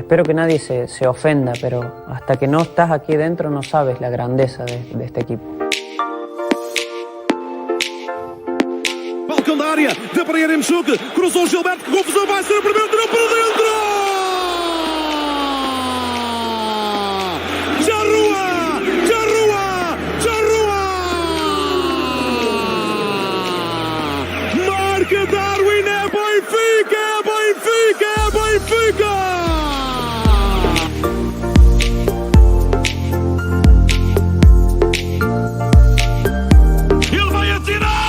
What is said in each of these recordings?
espero que nadie se ofenda, pero hasta que no estás aquí dentro no sabes la grandeza de este equipo. Balcão da área, deu para Yaremchuk, cruzou o Gilberto, que confusão, vai ser o primeiro, tirou para dentro! Marca Darwin, é Benfica, é Benfica, é Benfica! Ele vai atirar!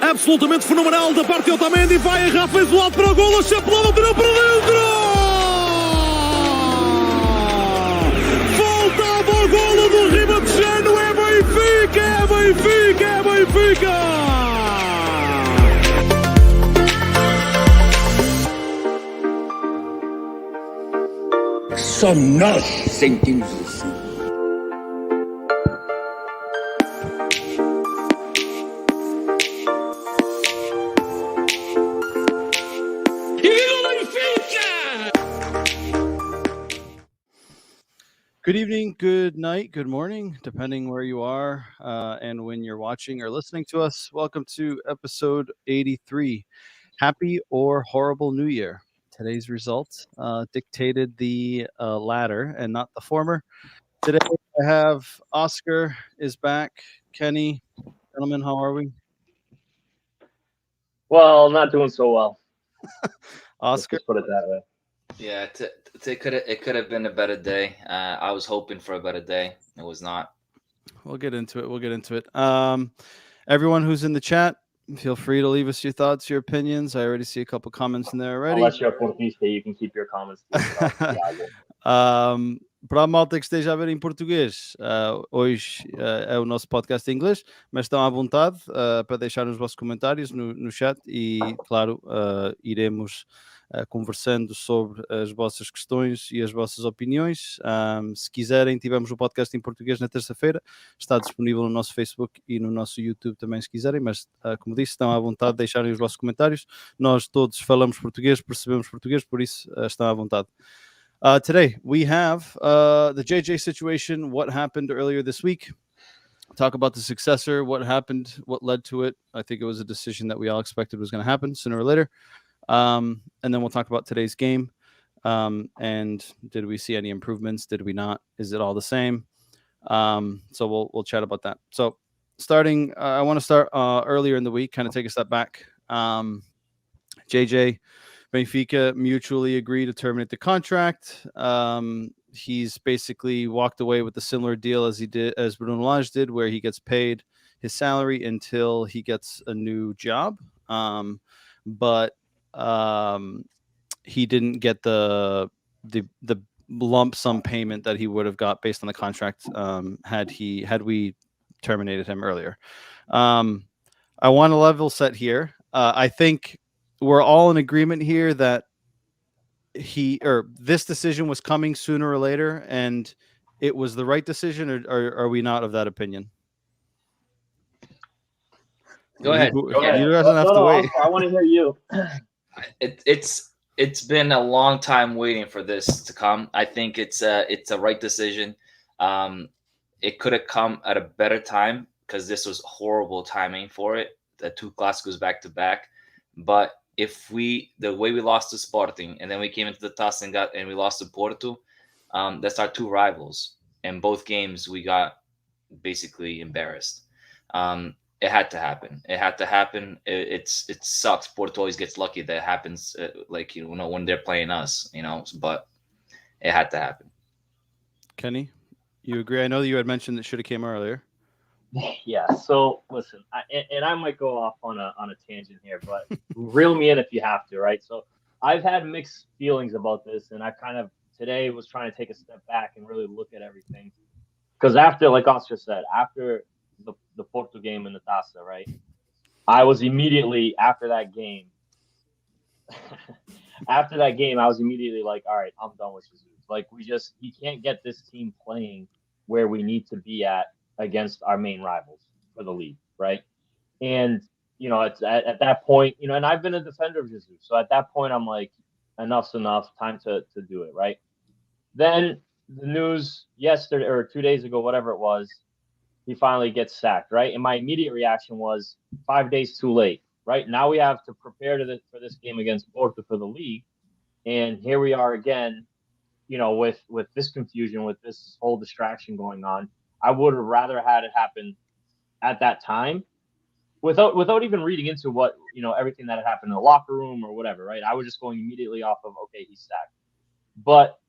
Absolutamente fenomenal da parte de Otamendi, vai a Rafa isolado para o golo, a chapelada tirou para dentro! Voltava o golo do Ribatejano, é Benfica, é Benfica, é Benfica! Só nós sentimos isso. Good evening, good night, good morning, depending where you are and when you're watching or listening to us. Welcome to episode 83. Happy or horrible New Year. Today's results dictated the latter and not the former. Today I have Oscar is back. Kenny, gentlemen, how are we? Well, not doing so well. Oscar, let's put it that way. Yeah, it could have been a better day. I was hoping for a better day. It was not. We'll get into it. Everyone who's in the chat, feel free to leave us your thoughts, your opinions. I already see a couple comments in there already. Unless you're a Portista, you can keep your comments to yourself. Para a malta que esteja a ver em português, hoje é o nosso podcast em inglês, mas estão à vontade para deixar os vossos comentários no chat e, claro, iremos conversando sobre as vossas questões e as vossas opiniões. Se quiserem, tivemos o podcast em português na terça-feira, está disponível no nosso Facebook e no nosso YouTube também, se quiserem, mas como disse, estão à vontade de deixarem os vossos comentários. Nós todos falamos português, percebemos português, por isso estão à vontade. Today we have the JJ situation, what happened earlier this week, talk about the successor, what happened, what led to it. I think it was a decision that we all expected was going to happen sooner or later. And then we'll talk about today's game. And did we see any improvements? Did we not? Is it all the same? So we'll chat about that. So starting, I want to start earlier in the week, kind of take a step back. JJ, Benfica mutually agreed to terminate the contract. He's basically walked away with a similar deal as Bruno Lage did, where he gets paid his salary until he gets a new job. But he didn't get the lump sum payment that he would have got based on the contract had we terminated him earlier. I want to level set here. I think we're all in agreement here that this decision was coming sooner or later, and it was the right decision, or are we not of that opinion? Go ahead. You guys don't have to wait. I want to hear you. It's been a long time waiting for this to come. I think it's a right decision. It could have come at a better time because this was horrible timing for it. The two Clásicos back to back, but the way we lost to Sporting and then we came into the Taça and we lost to Porto, that's our two rivals. In both games, we got basically embarrassed. It had to happen. It sucks. Porto always gets lucky that it happens, when they're playing us, but it had to happen. Kenny, you agree? I know you had mentioned it should have came earlier. Yeah. So listen, I might go off on a tangent here, but reel me in if you have to, right? So I've had mixed feelings about this, and I kind of today was trying to take a step back and really look at everything, because after, like Oscar said, after the Porto game in the Taça, right? I was immediately after that game. After that game, I was immediately like, all right, I'm done with Jesus. Like, he can't get this team playing where we need to be at against our main rivals for the league, right? And, it's at that point, and I've been a defender of Jesus. So at that point, I'm like, enough's enough, time to do it, right? Then the news yesterday or 2 days ago, whatever it was, he finally gets sacked, right? And my immediate reaction was 5 days too late, right? Now we have to prepare for this game against Porto for the league. And here we are again, with this confusion, with this whole distraction going on. I would have rather had it happen at that time without even reading into what, everything that had happened in the locker room or whatever, right? I was just going immediately off of, okay, he's sacked. But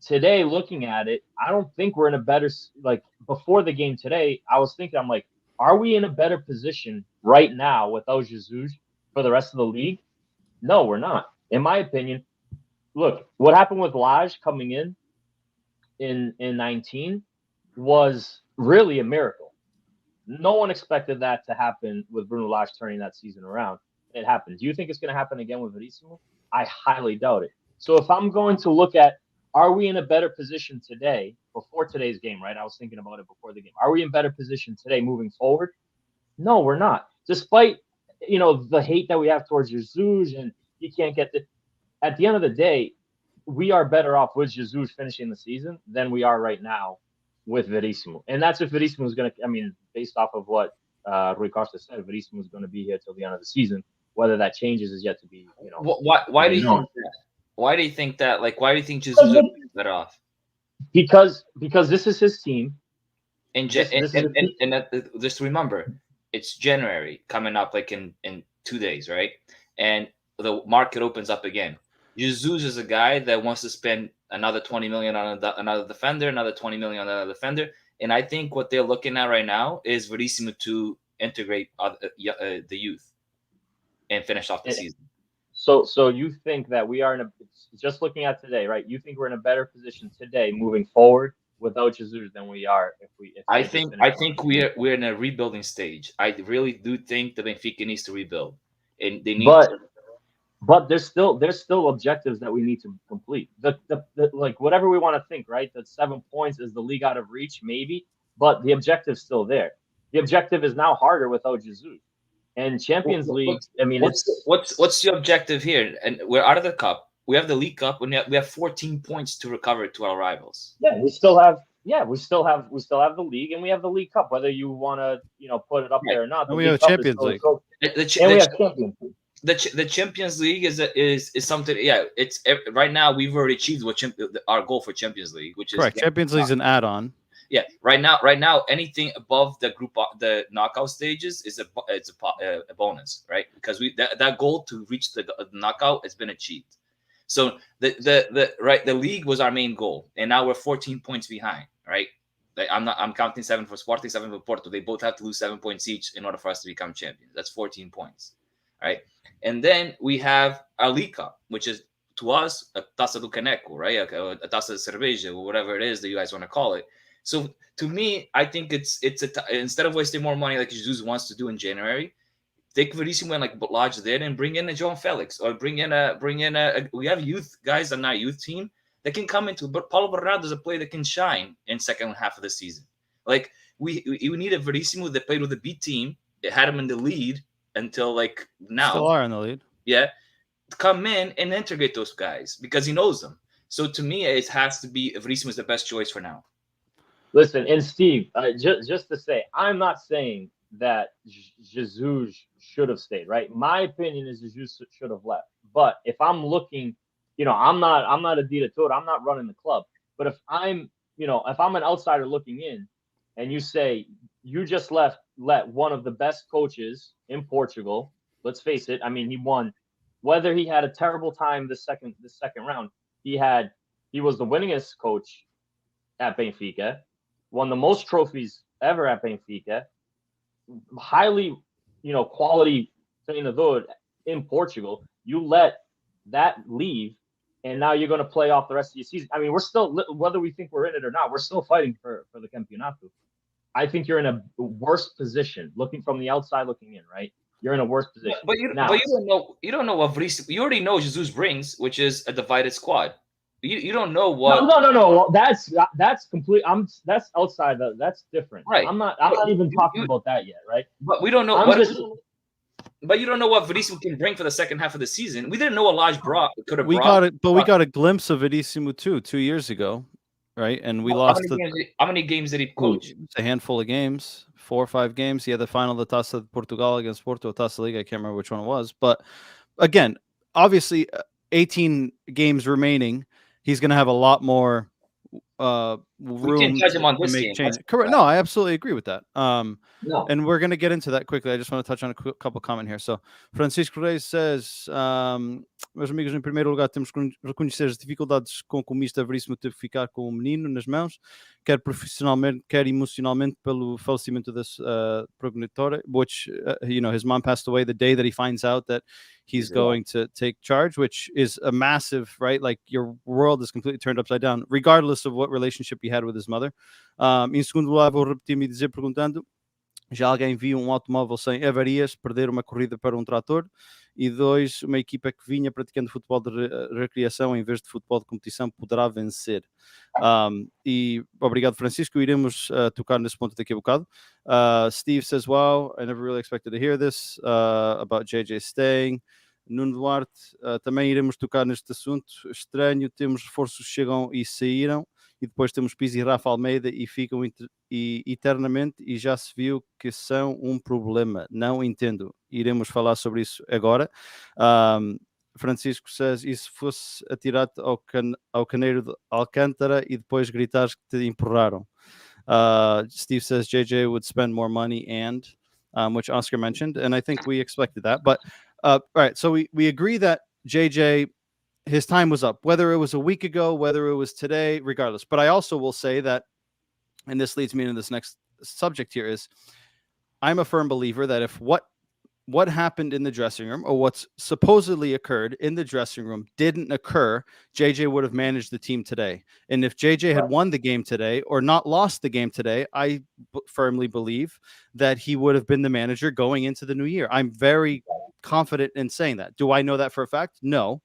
today, looking at it, I don't think we're in a better, like before the game today, I was thinking, I'm like, are we in a better position right now without Jesus for the rest of the league? No, we're not. In my opinion, look, what happened with Lage coming in 19 was really a miracle. No one expected that to happen with Bruno Lage turning that season around. It happened. Do you think it's going to happen again with Verissimo? I highly doubt it. So if I'm going to look at, are we in a better position today, before today's game, right? I was thinking about it before the game. Are we in better position today moving forward? No, we're not. Despite, the hate that we have towards Jesus and he can't get at the end of the day, we are better off with Jesus finishing the season than we are right now with Verissimo. And that's if Verissimo is going to, based off of what Rui Costa said, Verissimo is going to be here till the end of the season. Whether that changes is yet to be, Why do you think that? Why do you think that? Like, why do you think Jesus is better off? Because this is his team. And just remember, it's January coming up, like in 2 days, right? And the market opens up again. Jesus is a guy that wants to spend another 20 million on another defender, another 20 million on another defender. And I think what they're looking at right now is Verissimo to integrate the youth and finish off the season. So you think that we are just looking at today, right? You think we're in a better position today moving forward without Jesus than we are if I think we're in a rebuilding stage. I really do think the Benfica needs to rebuild, and they need. But there's still objectives that we need to complete. The like whatever we want to think, right? That 7 points is the league out of reach, maybe, but the objective's still there. The objective is now harder without Jesus. And Champions League, what's the objective here? And we're out of the cup. We have the League Cup, and we have 14 points to recover to our rivals. Yeah, we still have the league, and we have the League Cup. Whether you want to, put it up there or not, and we have Champions League. The Champions League is something. Yeah, it's right now we've already achieved our goal for Champions League, which is correct. Champions League is an add-on. Yeah, right now, anything above the knockout stages is a bonus, right? Because that goal to reach the knockout has been achieved. So the league was our main goal, and now we're 14 points behind, right? Like I'm counting 7 for Sporting, 7 for Porto. They both have to lose 7 points each in order for us to become champions. That's 14 points, right? And then we have our League Cup, which is to us a Taça do Caneco, right? A Taça de Cerveja, or whatever it is that you guys want to call it. So to me, I think it's instead of wasting more money like Jesus wants to do in January, take Verissimo and like Lage there and bring in a João Felix or bring in a we have youth guys on our youth team that can come into. But Paulo Bernardo is a player that can shine in second half of the season. Like we need a Verissimo that played with the B team. It had him in the lead until like now. Still are in the lead. Yeah, come in and integrate those guys because he knows them. So to me, it has to be Verissimo is the best choice for now. Listen, and Steve, just to say, I'm not saying that Jesus should have stayed, right? My opinion is Jesus should have left. But if I'm looking, I'm not a diretor, I'm not running the club. But if I'm an outsider looking in, and you say you just let one of the best coaches in Portugal, let's face it, he won. Whether he had a terrible time this second round, he was the winningest coach at Benfica. Won the most trophies ever at Benfica, highly, quality treinador in Portugal. You let that leave, and now you're going to play off the rest of your season. We're still, whether we think we're in it or not, we're still fighting for the Campeonato. I think you're in a worse position, looking from the outside looking in, right? you're in a worse position. But you now, you don't know what Vinicius. You already know Jesus brings, which is a divided squad. You don't know what. No. Well, that's complete. That's outside. That's different. Right. I'm not even talking about that yet. Right. But we don't know. But you don't know what Verissimo can bring for the second half of the season. We didn't know what Lodge could have brought. We got a glimpse of Verissimo too 2 years ago, right? And we lost. How many games did he coach? A handful of games, 4 or 5 games. He had the final of the Taça de Portugal against Porto, Taça Liga. I can't remember which one it was. But again, obviously, 18 games remaining. He's going to have a lot more room to make changes. Correct. No, I absolutely agree with that. And we're going to get into that quickly. I just want to touch on a couple comment here. So, Francisco Reis says, meus amigos, em primeiro lugar, temos que reconhecer as dificuldades com que o Mr. Veríssimo teve que ficar com o menino nas mãos, quer profissionalmente, quer emocionalmente, pelo falecimento da progenitora, which, his mom passed away the day that he finds out that he's going to take charge, which is a massive, right? Like, your world is completely turned upside down, regardless of what relationship he had with his mother. Em segundo lugar, vou repetir-me e dizer, perguntando, já alguém viu um automóvel sem avarias perder uma corrida para um trator? E 2, uma equipa que vinha praticando futebol de recreação em vez de futebol de competição poderá vencer. E obrigado, Francisco. Iremos tocar nesse ponto daqui a bocado. Steve says, wow, I never really expected to hear this about JJ staying. Nuno Duarte, também iremos tocar neste assunto. Estranho, temos reforços que chegam e saíram. E depois temos Pizzi e Rafa Almeida e ficam eternamente e já se viu que são um problema. Não entendo. Iremos falar sobre isso agora. Francisco says, e se fosse atirado ao caneiro de Alcântara e depois gritares que te empurraram? Steve says JJ would spend more money which Oscar mentioned, and I think we expected that. But all right, so we agree that JJ, his time was up, whether it was a week ago, whether it was today, regardless. But I also will say that, and this leads me into this next subject here, is I'm a firm believer that if what happened in the dressing room, or what's supposedly occurred in the dressing room, didn't occur, JJ would have managed the team today. And if JJ had won the game today or not lost the game today, I firmly believe that he would have been the manager going into the new year. I'm very confident in saying that. Do I know that for a fact? No.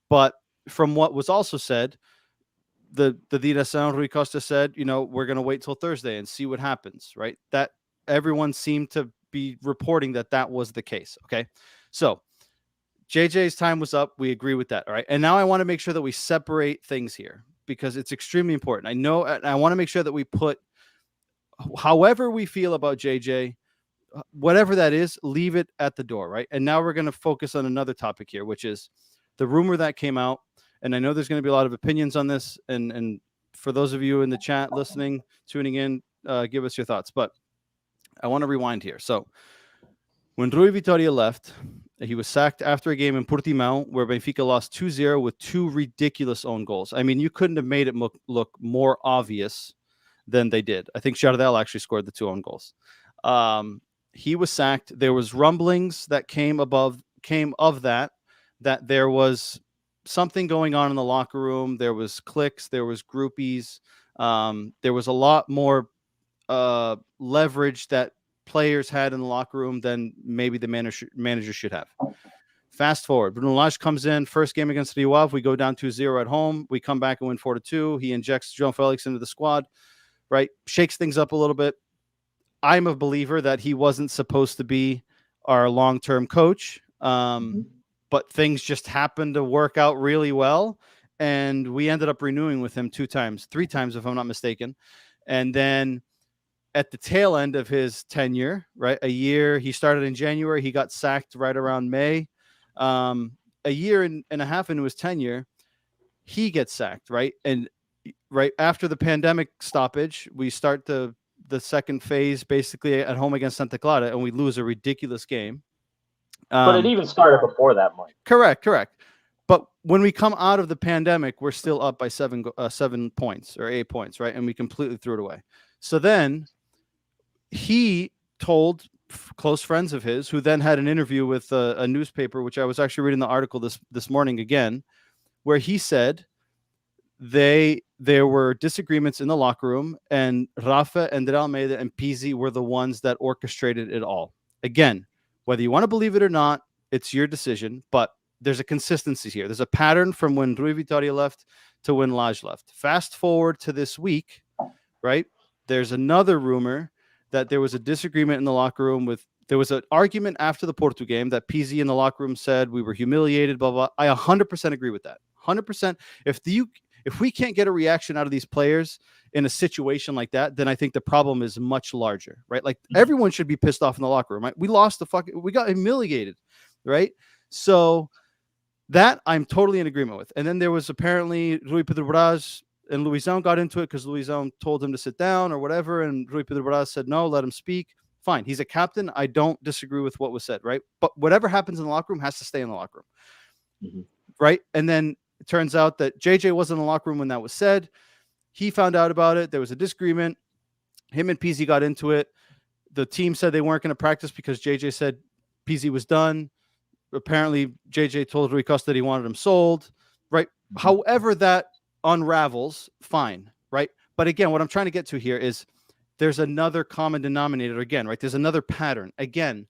But from what was also said, the Direção, Rui Costa said, we're going to wait till Thursday and see what happens, right? That everyone seemed to be reporting that was the case. Okay. So JJ's time was up. We agree with that. All right. And now I want to make sure that we separate things here because it's extremely important. I know, and I want to make sure that we put, however we feel about JJ, whatever that is, leave it at the door. Right. And now we're going to focus on another topic here, which is the rumor that came out. And I know there's going to be a lot of opinions on this. And for those of you in the chat listening, tuning in, give us your thoughts. But I want to rewind here. So when Rui Vitória left, he was sacked after a game in Portimão where Benfica lost 2-0 with 2 ridiculous own goals. I mean, you couldn't have made it look more obvious than they did. I think Jardel actually scored the 2 own goals. He was sacked. There was rumblings that came of that there was something going on in the locker room. There was cliques, there was groupies. There was a lot more leverage that players had in the locker room than maybe the manager should have. Fast forward, Bruno Lage comes in, first game against Rio Ave, we go down 2-0 at home, we come back and win 4-2. He injects João Felix into the squad, right? Shakes things up a little bit. I'm a believer that he wasn't supposed to be our long-term coach, but things just happened to work out really well, and we ended up renewing with him 3 times, if I'm not mistaken. And then at the tail end of his tenure, right, a year, he started in January, he got sacked right around May. A year and a half into his tenure, he gets sacked, right? And right after the pandemic stoppage, we start the second phase basically at home against Santa Clara, and we lose a ridiculous game. But it even started before that, Mike. Correct. But when we come out of the pandemic, we're still up by 7 points or 8 points, right? And we completely threw it away. So then he told close friends of his, who then had an interview with a newspaper, which I was actually reading the article this morning again, where he said there were disagreements in the locker room, and Rafa and Almeida and Pizzi were the ones that orchestrated it all. Again, Whether you want to believe it or not, it's your decision, but there's a consistency here. There's a pattern from when Rui Vitória left to when Lage left. Fast forward to this week, right? There's another rumor that there was a disagreement in the locker room there was an argument after the Porto game that PZ in the locker room said we were humiliated, blah, blah. I 100% agree with that. 100%. If we can't get a reaction out of these players in a situation like that, then I think the problem is much larger, right? Like everyone should be pissed off in the locker room, right? We got humiliated, right? So that I'm totally in agreement with. And then there was apparently Rui Pedro Braz and Luizão got into it because Luizão told him to sit down or whatever. And Rui Pedro Braz said, no, let him speak. Fine. He's a captain. I don't disagree with what was said, right? But whatever happens in the locker room has to stay in the locker room, right? And then it turns out that JJ wasn't in the locker room when that was said. He found out about it. There was a disagreement. Him and PZ got into it. The team said they weren't going to practice because JJ said PZ was done. Apparently, JJ told Rui Costa that he wanted him sold, right? However that unravels, fine, right? But again, what I'm trying to get to here is there's another common denominator again, right? There's another pattern. Again,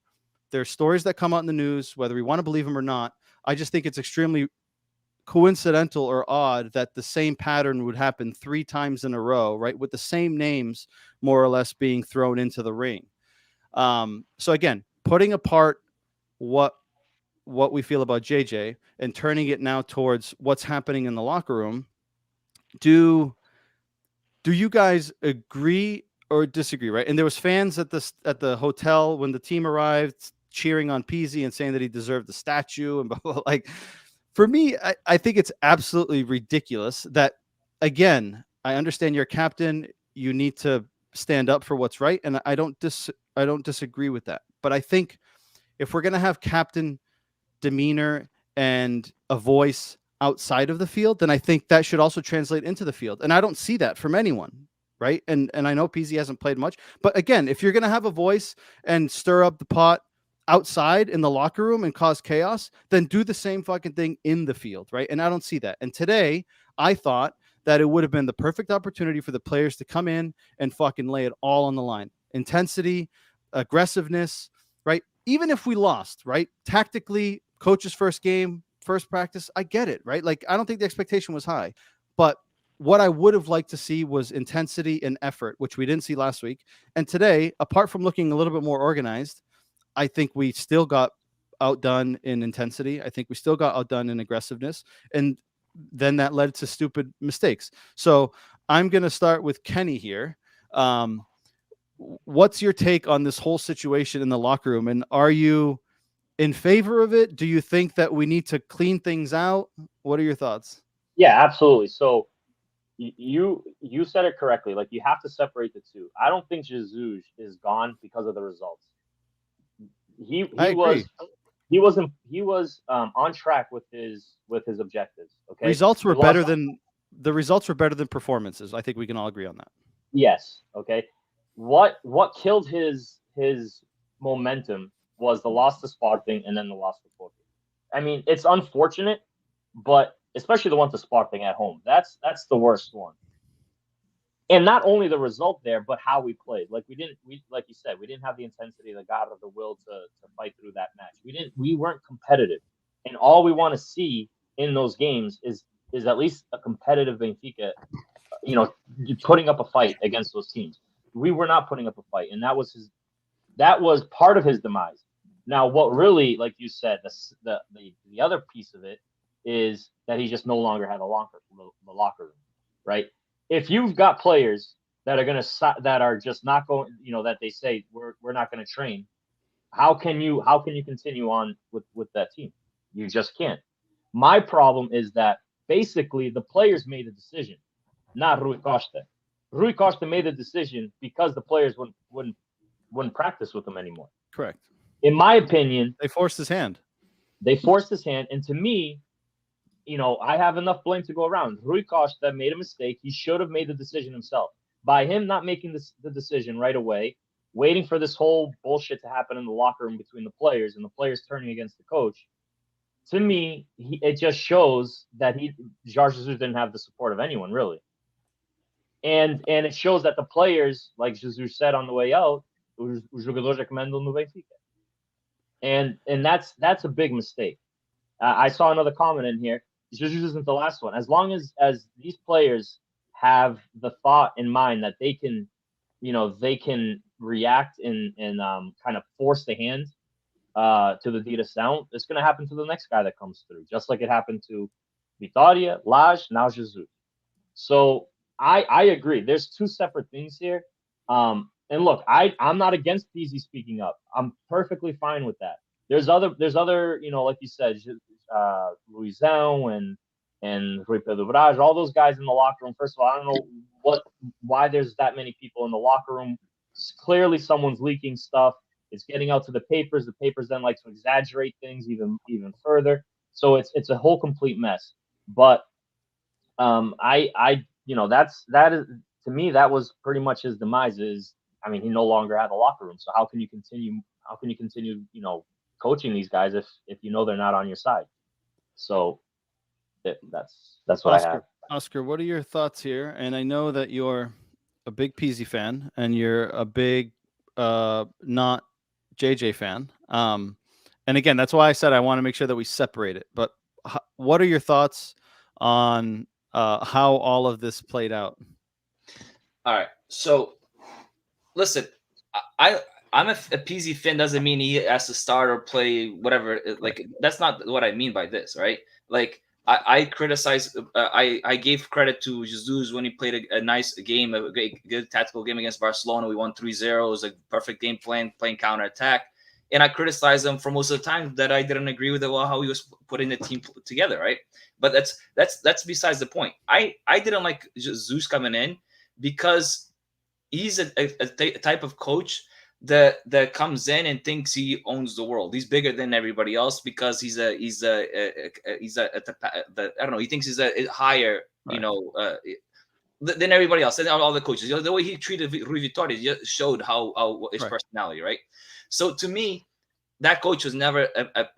there's stories that come out in the news, whether we want to believe them or not. I just think it's extremely coincidental or odd that the same pattern would happen 3 times in a row, right? With the same names more or less being thrown into the ring. So again, putting apart what we feel about JJ and turning it now towards what's happening in the locker room. Do you guys agree or disagree, right? And there was fans at the hotel when the team arrived cheering on PZ and saying that he deserved the statue and blah, blah, blah. Like, for me, I think it's absolutely ridiculous that, again, I understand you're a captain. You need to stand up for what's right. And I don't disagree with that. But I think if we're going to have captain demeanor and a voice outside of the field, then I think that should also translate into the field. And I don't see that from anyone, right? And I know PZ hasn't played much, but again, if you're going to have a voice and stir up the pot outside in the locker room and cause chaos, then do the same fucking thing in the field, right? And I don't see that. And today I thought that it would have been the perfect opportunity for the players to come in and fucking lay it all on the line. Intensity, aggressiveness, right? Even if we lost, right? Tactically, coach's first game, first practice, I get it, right? Like, I don't think the expectation was high, but what I would have liked to see was intensity and effort, which we didn't see last week. And today, apart from looking a little bit more organized, I think we still got outdone in intensity. I think we still got outdone in aggressiveness. And then that led to stupid mistakes. So I'm going to start with Kenny here. What's your take on this whole situation in the locker room? And are you in favor of it? Do you think that we need to clean things out? What are your thoughts? Yeah, absolutely. So you said it correctly. Like, you have to separate the two. I don't think Jesus is gone because of the results. He was on track with his objectives. Okay, results were better than performances. I think we can all agree on that. Yes. Okay. What killed his momentum was the loss to Sporting and then the loss to Porto. I mean, it's unfortunate, but especially the one to Sporting at home. That's the worst one. And not only the result there, but how we played. Like, like you said, we didn't have the intensity, the God of the will to fight through that match. We weren't competitive. And all we want to see in those games is at least a competitive Benfica, putting up a fight against those teams. We were not putting up a fight, and that was part of his demise. Now, what really, like you said, the other piece of it is that he just no longer had the locker room, right? If you've got players that are just not going, that they say we're not going to train, how can you continue on with that team? You just can't. My problem is that basically the players made a decision, not Rui Costa. Rui Costa made the decision because the players wouldn't practice with him anymore. Correct. In my opinion, they forced his hand. And to me, I have enough blame to go around. Rui Costa made a mistake. He should have made the decision himself. By him not making the decision right away, waiting for this whole bullshit to happen in the locker room between the players and the players turning against the coach, to me, it just shows that Jorge Jesus didn't have the support of anyone, really. And it shows that the players, like Jesus said on the way out, os jogadores é que mandam no Benfica. and that's a big mistake. I saw another comment in here. Jesus isn't the last one. As long as these players have the thought in mind that they can, they can react and kind of force the hand to the direção, it's going to happen to the next guy that comes through, just like it happened to Vitória, Lage, now Jesus. So I agree. There's two separate things here. And look, I'm not against Pizzi speaking up. I'm perfectly fine with that. There's other, like you said, Luizão and Rui Pedro Braz, all those guys in the locker room. First of all, I don't know why there's that many people in the locker room. Clearly, someone's leaking stuff. It's getting out to the papers. The papers then like to exaggerate things even further. So it's a whole complete mess. But that is, to me, that was pretty much his demise. He no longer had the locker room. So how can you continue, coaching these guys if they're not on your side? So that's what I have. Oscar, what are your thoughts here? And I know that you're a big Pizzi fan and you're a big not JJ fan. And again, that's why I said I want to make sure that we separate it. But what are your thoughts on how all of this played out? All right. So listen, I'm a Pizzi fan. Doesn't mean he has to start or play whatever. Like, that's not what I mean by this, right? Like, I criticize. I gave credit to Jesus when he played a nice game, a good tactical game against Barcelona. We won 3-0. It was a perfect game plan, playing counterattack. And I criticized him for most of the time that I didn't agree with how he was putting the team together, right? But that's besides the point. I didn't like Jesus coming in because he's a type of coach that comes in and thinks he owns the world. He's bigger than everybody else because he's I don't know. He thinks he's a higher, right, than everybody else, and all the coaches. The way he treated Rui Vitória showed how his personality, right? So to me, that coach was never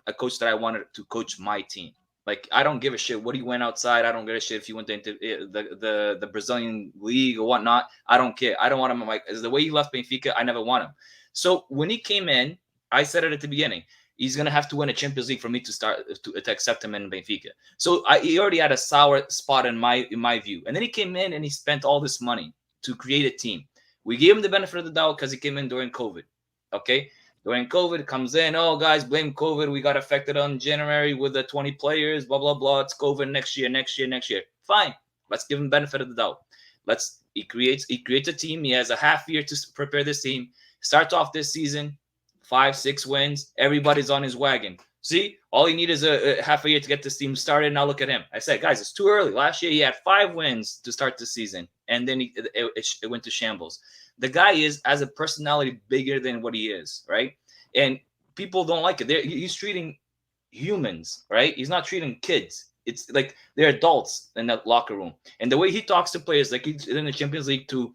a coach that I wanted to coach my team. Like, I don't give a shit what he went outside. I don't give a shit if he went into the Brazilian league or whatnot. I don't care. I don't want him. Like, the way he left Benfica, I never want him. So when he came in, I said it at the beginning. He's gonna have to win a Champions League for me to accept him in Benfica. So he already had a sour spot in my view. And then he came in and he spent all this money to create a team. We gave him the benefit of the doubt because he came in during COVID. Okay. During COVID, comes in, oh, guys, blame COVID. We got affected on January with the 20 players, blah, blah, blah. It's COVID next year. Fine. Let's give him benefit of the doubt. He creates a team. He has a half year to prepare this team. Starts off this season, 5-6 wins. Everybody's on his wagon. See, all he needs is a half a year to get this team started. Now look at him. I said, guys, it's too early. Last year, he had 5 wins to start the season, and then it went to shambles. The guy has a personality bigger than what he is, right? And people don't like it. He's treating humans, right? He's not treating kids. It's like they're adults in that locker room. And the way he talks to players, like he's in the Champions League to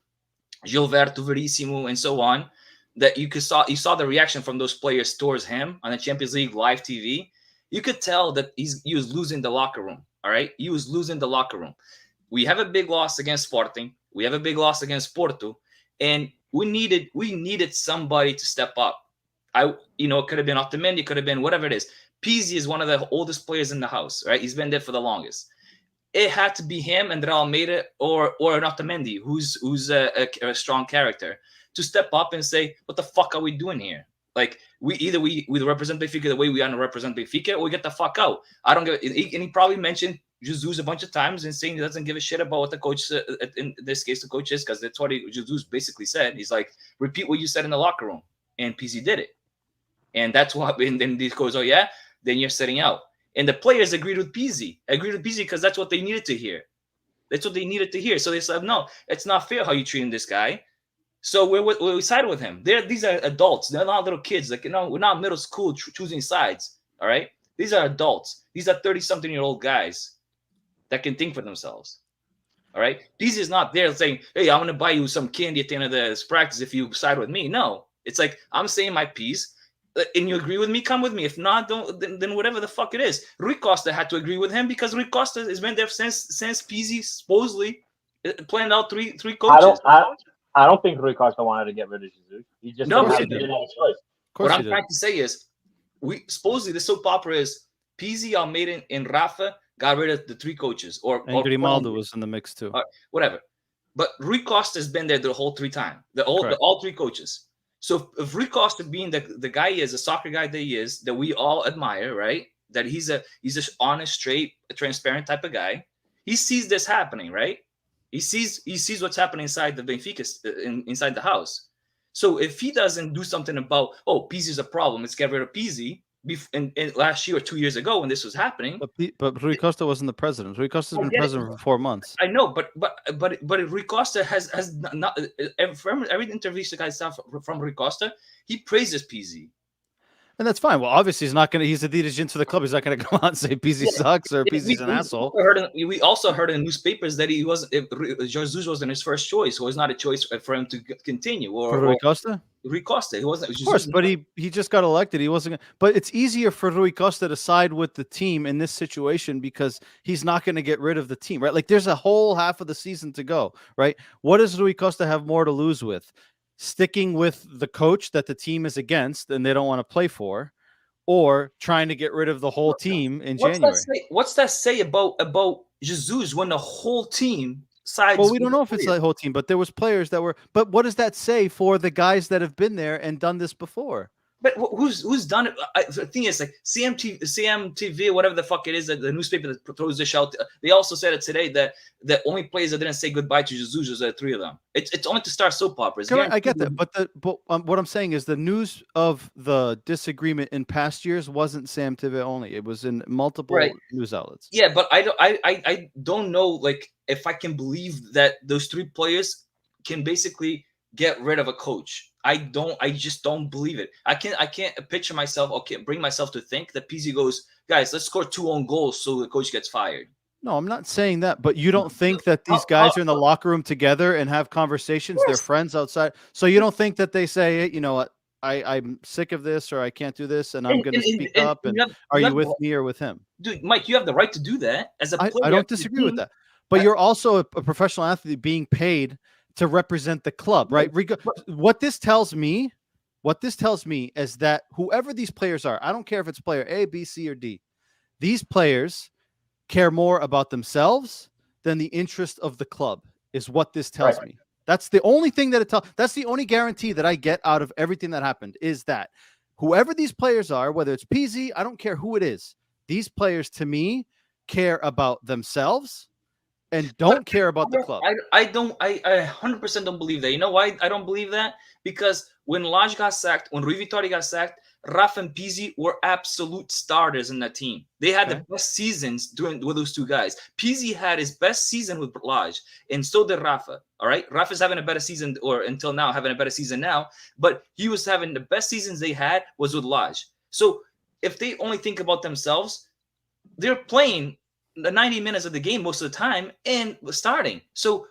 Gilberto, Verissimo, and so on, that you saw the reaction from those players towards him on the Champions League live TV. You could tell that he was losing the locker room, all right? He was losing the locker room. We have a big loss against Sporting. We have a big loss against Porto. And we needed somebody to step up. It could have been Otamendi, could have been whatever it is. Pizzi is one of the oldest players in the house, right? He's been there for the longest. It had to be him, and Almeida or an Otamendi, who's a strong character, to step up and say, what the fuck are we doing here? Like, we represent Benfica the way we want to represent Benfica, or we get the fuck out. I don't give. And he probably mentioned Jesus a bunch of times and saying he doesn't give a shit about what the coach, in this case, the coach is, because that's what Jesus basically said. He's like, repeat what you said in the locker room, and Pizzi did it, and that's what. And then he goes, oh yeah, then you're setting out, and the players agreed with Pizzi because that's what they needed to hear. That's what they needed to hear. So they said, no, it's not fair how you treating this guy. So we sided with him. These are adults. They're not little kids. Like, we're not middle school choosing sides. All right, these are adults. These are 30-something-year-old guys that can think for themselves. All right, Pizzi is not there saying, "Hey, I'm going to buy you some candy at the end of this practice if you side with me." No, it's like, I'm saying my piece, and you agree with me, come with me. If not, don't. Then whatever the fuck it is. Rui Costa had to agree with him because Rui Costa has been there since Pizzi supposedly planned out three coaches. I don't think Rui Costa wanted to get rid of Jesus. He just didn't have a choice. What I'm trying to say is, we supposedly the soap opera is Pizzi, Almeida, and Rafa got rid of the 3 coaches, and Grimaldo was in the mix too. Whatever. But Rui Costa has been there the whole 3 time. All 3 coaches. So if Rui Costa being the guy he is, a soccer guy that he is, that we all admire, right? That he's a honest, straight, transparent type of guy. He sees this happening, right? He sees what's happening inside the Benfica, inside the house. So if he doesn't do something about, Pizzi's a problem, let's get rid of Pizzi. In last year or 2 years ago when this was happening, but Rui Costa wasn't the president. Rui Costa's been president for 4 months. I know, but Rui Costa has not from every interview the guy saw from Rui Costa, he praises Pizzi. And that's fine. Well, obviously, he's not going to. He's the dirigent for the club. He's not going to go out and say Pizzi sucks or Pizzi's an asshole. We also heard in newspapers that Jesus wasn't his first choice. So it was not a choice for him to continue. For Rui Costa? Rui Costa. He wasn't. Of course, but he just got elected. He wasn't. But it's easier for Rui Costa to side with the team in this situation because he's not going to get rid of the team, right? Like there's a whole half of the season to go, right? What does Rui Costa have more to lose with? Sticking with the coach that the team is against and they don't want to play for, or trying to get rid of the whole team in January. What's that say about Jesus when the whole team sides? Well, we don't know if it's the whole team, but there was players that were. But what does that say for the guys that have been there and done this before? But who's done it? The thing is, like CMTV, whatever the fuck it is, the newspaper that throws this out. They also said it today that the only players that didn't say goodbye to Jesus was the 3 of them. It's only to start soap operas. I get that, but what I'm saying is the news of the disagreement in past years wasn't CMTV only. It was in multiple news outlets. Yeah, but I don't know, like, if I can believe that those 3 players can basically get rid of a coach. I just don't believe it. I can't picture myself, bring myself to think that Pizzi goes, guys, let's score 2 own goals so the coach gets fired. No, I'm not saying that, but you don't think that these guys are in the locker room together and have conversations? They're friends outside. So you don't think that they say, hey, you know what, I'm sick of this, or I can't do this, and I'm going to speak up. And are you with me or with him? Dude, Mike, you have the right to do that as a player. I don't disagree with that. But you're also a professional athlete being paid to represent the club, right? What this tells me is that whoever these players are, I don't care if it's player A, B, C, or D, these players care more about themselves than the interest of the club, is what this tells me. That's the only thing that it tells. That's the only guarantee that I get out of everything that happened, is that whoever these players are, whether it's Pizzi, I don't care who it is, these players to me care about themselves and don't care about the club. I 100% don't believe that. You know why I don't believe that? Because when Lage got sacked, when Rui Vitória got sacked, Rafa and Pizzi were absolute starters in that team. They had the best seasons with those 2 guys. Pizzi had his best season with Lage, and so did Rafa. All right, Rafa's having a better season, or until now having a better season now, but he was having the best seasons they had was with Lage. So if they only think about themselves, they're playing the 90 minutes of the game most of the time and starting. So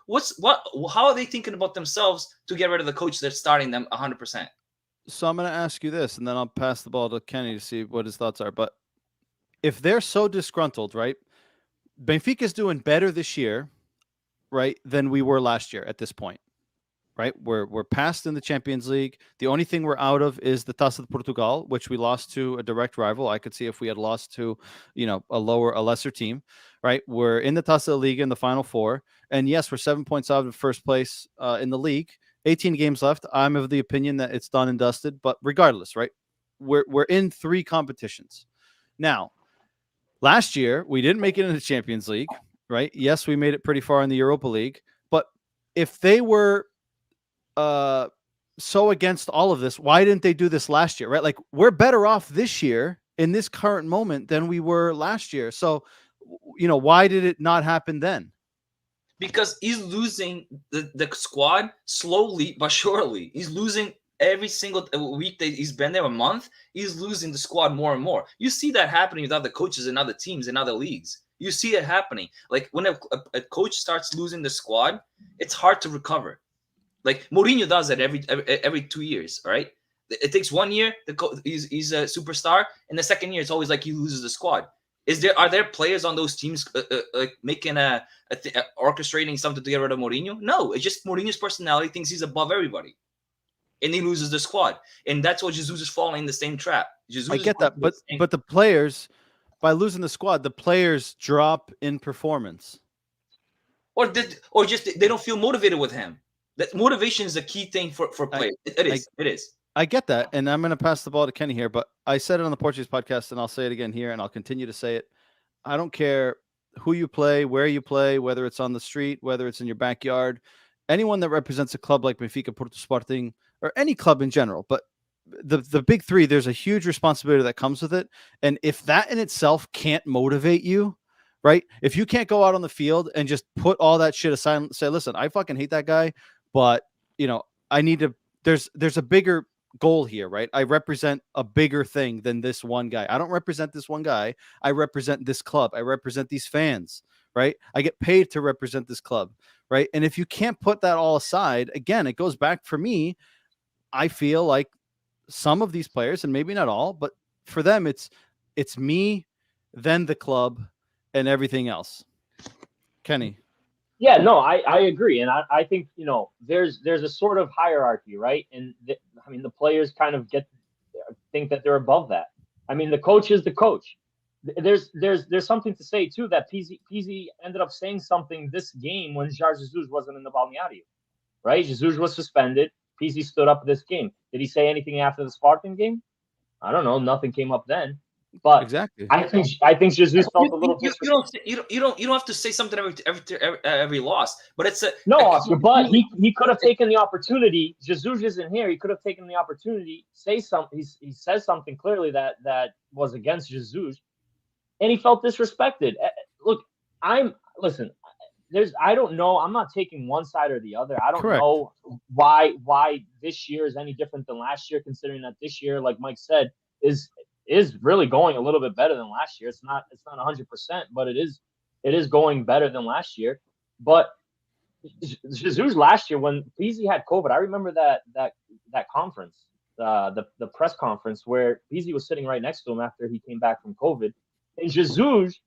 how are they thinking about themselves to get rid of the coach that's starting them 100%? So I'm going to ask you this, and then I'll pass the ball to Kenny to see what his thoughts are. But if they're so disgruntled, right? Benfica's doing better this year, right, than we were last year at this point, right? We're past in the Champions League. The only thing we're out of is the Taça de Portugal, which we lost to a direct rival. I could see if we had lost to, a lesser team, right? We're in the Taça League in the Final 4. And yes, we're 7 points out of first place in the league. 18 games left. I'm of the opinion that it's done and dusted, but regardless, right? We're in 3 competitions. Now, last year, we didn't make it in the Champions League, right? Yes, we made it pretty far in the Europa League, but if they were so against all of this, why didn't they do this last year, right? Like, we're better off this year in this current moment than we were last year. So, why did it not happen then? Because he's losing the squad slowly but surely. He's losing every single week that he's been there, a month. He's losing the squad more and more. You see that happening with other coaches and other teams in other leagues. You see it happening. Like when a coach starts losing the squad, it's hard to recover. Like Mourinho does that every 2 years. All right, it takes 1 year. He's a superstar, and the second year it's always like he loses the squad. Are there players on those teams like making orchestrating something to get rid of Mourinho? No, it's just Mourinho's personality thinks he's above everybody, and he loses the squad, and that's what Jesus is falling in the same trap. Jesus I get that, but insane. the players, by losing the squad, the players drop in performance. Or just they don't feel motivated with him. That motivation is a key thing for players. It is. I get that, and I'm going to pass the ball to Kenny here, but I said it on the Portuguese podcast, and I'll say it again here, and I'll continue to say it. I don't care who you play, where you play, whether it's on the street, whether it's in your backyard, anyone that represents a club like Benfica, Porto, Sporting, or any club in general. But the big three, there's a huge responsibility that comes with it. And if that in itself can't motivate you, right? If you can't go out on the field and just put all that shit aside and say, listen, I fucking hate that guy, but I need to, there's a bigger goal here, right? I represent a bigger thing than this one guy. I don't represent this one guy. I represent this club. I represent these fans, right? I get paid to represent this club, right? And if you can't put that all aside, again, it goes back for me. I feel like some of these players, and maybe not all, but for them, it's me, then the club, and everything else. Kenny. Yeah, no, I agree. And I think, there's a sort of hierarchy, right? And the players kind of think that they're above that. I mean, the coach is the coach. There's something to say too, that Pizzi ended up saying something this game when Jorge Jesus wasn't in the balneario, right? Jesus was suspended. Pizzi stood up this game. Did he say anything after the Spartan game? I don't know. Nothing came up then. But exactly, I think Jesus felt a little. You don't have to say something every loss, but it's Oscar. But he could have taken the opportunity. Jesus isn't here. He could have taken the opportunity. Say something. He says something clearly that was against Jesus, and he felt disrespected. Look, listen. I don't know. I'm not taking one side or the other. I don't know why this year is any different than last year, considering that this year, like Mike said, is really going a little bit better than last year. It's not 100%, but it is going better than last year. But Jesus last year, when Pizzi had COVID, I remember that conference, the press conference where Pizzi was sitting right next to him after he came back from COVID, and Jesus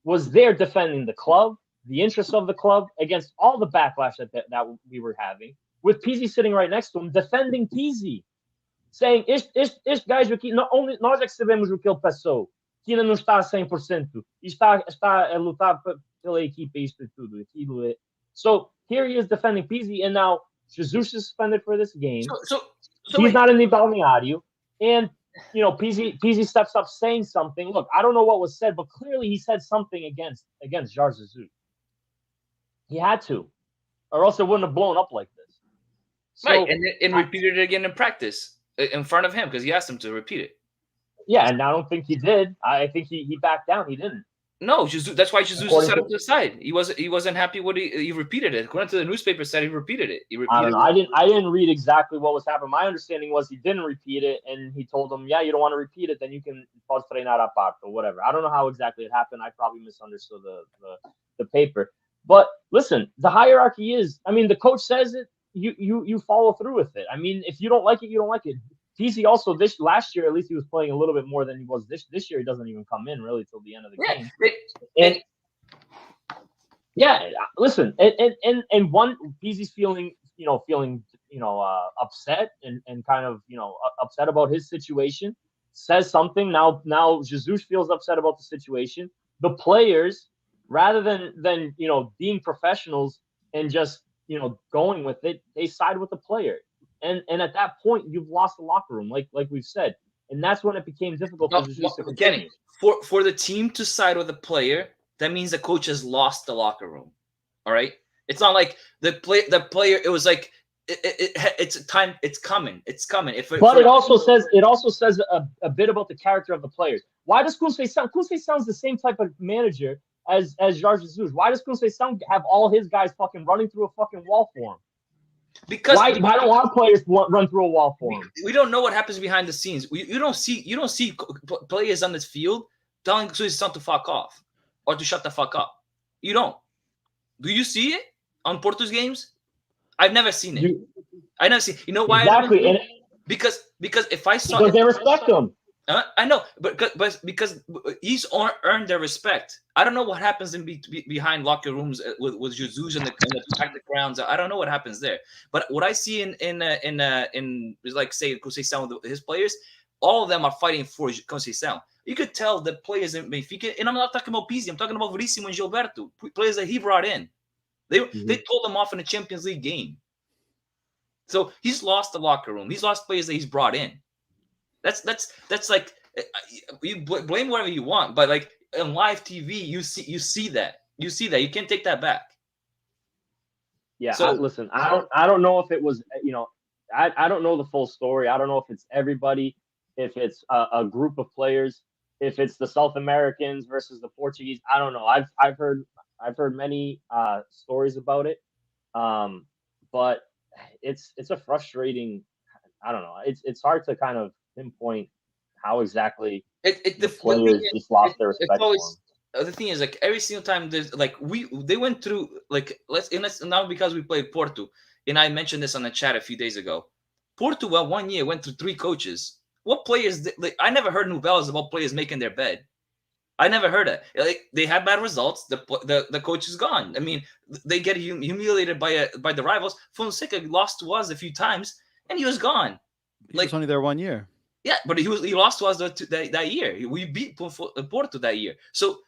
was there defending the club, the interests of the club, against all the backlash that we were having, with Pizzi sitting right next to him, defending Pizzi, saying, este gajo aqui, nós é que sabemos o que ele passou, que ainda não está a 100%, e está a lutar pela equipa, isto e tudo. So here he is defending Pizzi, and now Jesus is suspended for this game. So he's not in the balneario, and Pizzi steps up saying something. Look, I don't know what was said, but clearly he said something against Jorge Jesus. He had to, or else it wouldn't have blown up like this. So, right, and repeated it again in practice in front of him because he asked him to repeat it. Yeah, and I don't think he did. I think he backed down. He didn't. No, Jesus. That's why Jesus set up to the side. He wasn't happy what he repeated it. According to the newspaper, said he repeated it. I don't know. I didn't read exactly what was happening. My understanding was he didn't repeat it, and he told him, "Yeah, you don't want to repeat it, then you can pode treinar a parte or whatever." I don't know how exactly it happened. I probably misunderstood the paper. But listen, the hierarchy is. I mean, the coach says it. You follow through with it. I mean, if you don't like it, you don't like it. Pizzi also last year, at least he was playing a little bit more than he was this year. He doesn't even come in really till the end of the game. Listen, and one Pizzi's feeling upset and kind of upset about his situation. Says something now. Jesus feels upset about the situation. The players, rather than being professionals and just going with it, they side with the player. And at that point, you've lost the locker room, like we've said, and that's when it became difficult for Jesus to continue. For the team to side with the player, that means the coach has lost the locker room. All right, it's not like the player. It was like it's time. It's coming. It's coming. But it also says a bit about the character of the players. Why does Conceição's the same type of manager as Jorge Jesus? Why does Conceição have all his guys fucking running through a fucking wall for him? Because why don't our players run through a wall for him? We don't know what happens behind the scenes. You don't see players on this field telling Conceição to fuck off or to shut the fuck up. You don't. Do you see it on Porto's games? I've never seen it. I never seen. You know why? Exactly. Because if I saw, because they respect him. I know, but because he's earned their respect. I don't know what happens behind locker rooms with Jesus and the practice grounds. I don't know what happens there. But what I see in like say Conceição with his players, all of them are fighting for Conceição. You could tell the players in Benfica, and I'm not talking about Pizzi, I'm talking about Verissimo and Gilberto, players that he brought in. They told him off in a Champions League game. So he's lost the locker room. He's lost players that he's brought in. That's like, you blame whatever you want, but like on live TV, you see that. You see that. You can't take that back. Yeah, So, listen, I don't know if it was, I don't know the full story. I don't know if it's everybody, if it's a group of players, if it's the South Americans versus the Portuguese. I don't know. I've heard many stories about it, but it's a frustrating. I don't know. It's hard to kind of pinpoint how exactly the players just lost their respect for him. The thing is, like, every single time there's like they went through, like, let's now, because we played Porto, and I mentioned this on the chat a few days ago. Porto, 1 year, went through 3 coaches. What players? I never heard novellas about players making their bed. I never heard it. Like, they had bad results. The coach is gone. I mean, they get humiliated by the rivals. Fonseca lost to us a few times, and he was gone. He was only there 1 year. Yeah, but he lost to us that year. We beat Porto that year. So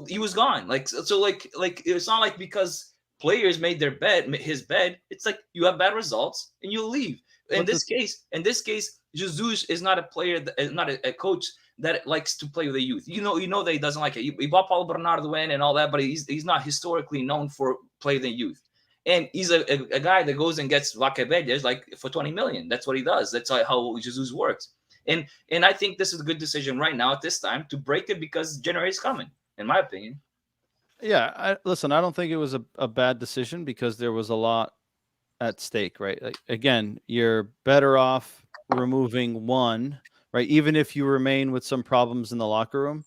he was gone. Like it's not like because players made his bed. It's like you have bad results and you leave. In this case, Jesus is not a player, not a coach that likes to play with the youth. You know that he doesn't like it. He brought Paulo Bernardo in and all that, but he's not historically known for playing the youth. And he's a guy that goes and gets Vacabellas like for 20 million. That's what he does. That's how Jesus works. And I think this is a good decision right now at this time to break it, because January is coming, in my opinion. Yeah, listen, I don't think it was a bad decision, because there was a lot at stake, right? Like, again, you're better off removing one, right? Even if you remain with some problems in the locker room,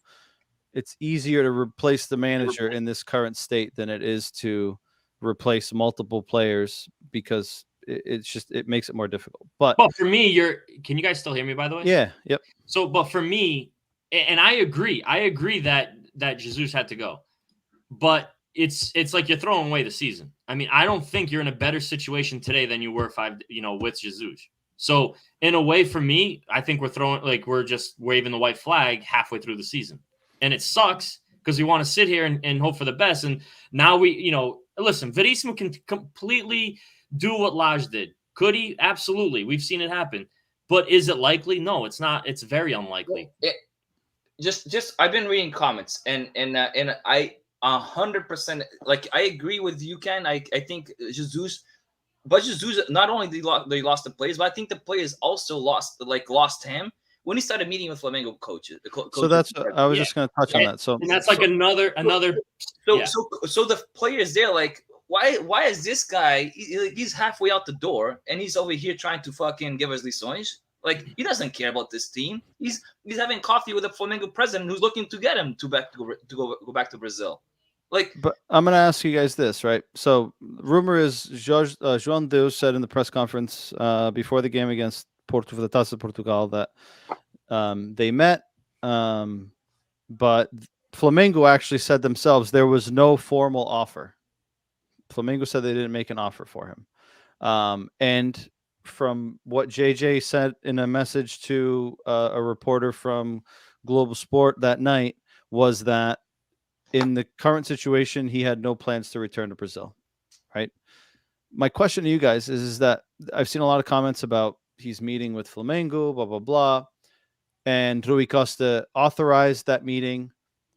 it's easier to replace the manager in this current state than it is to replace multiple players, because it makes it more difficult. But for me, can you guys still hear me, by the way? Yeah. Yep. So, but for me, and I agree that Jesus had to go, but it's like you're throwing away the season. I mean, I don't think you're in a better situation today than you were with Jesus. So in a way, for me, I think we're just waving the white flag halfway through the season, and it sucks because we want to sit here and hope for the best. And now listen, Verissimo can completely do what Lage did. Could he? Absolutely. We've seen it happen. But is it likely? No, it's not. It's very unlikely. Just I've been reading comments, and I 100%, like, I agree with you, Ken. I think Jesus, but Jesus, not only they lost the players, but I think the players also lost him when he started meeting with Flamengo coaches. So that's I was just going to touch on that. So and that's like another. So the players, they're like, why is this guy? He's halfway out the door, and he's over here trying to fucking give us lições. Like, he doesn't care about this team. He's having coffee with the Flamengo president who's looking to get him to go back to Brazil. Like, but I'm going to ask you guys this, right? So rumor is João Deus said in the press conference before the game against Porto for the Taça de Portugal that they met, but Flamengo actually said themselves there was no formal offer. Flamengo said they didn't make an offer for him. And from what JJ said in a message to a reporter from Global Sport that night was that in the current situation, he had no plans to return to Brazil, right? My question to you guys is that I've seen a lot of comments about he's meeting with Flamengo, blah, blah, blah, and Rui Costa authorized that meeting.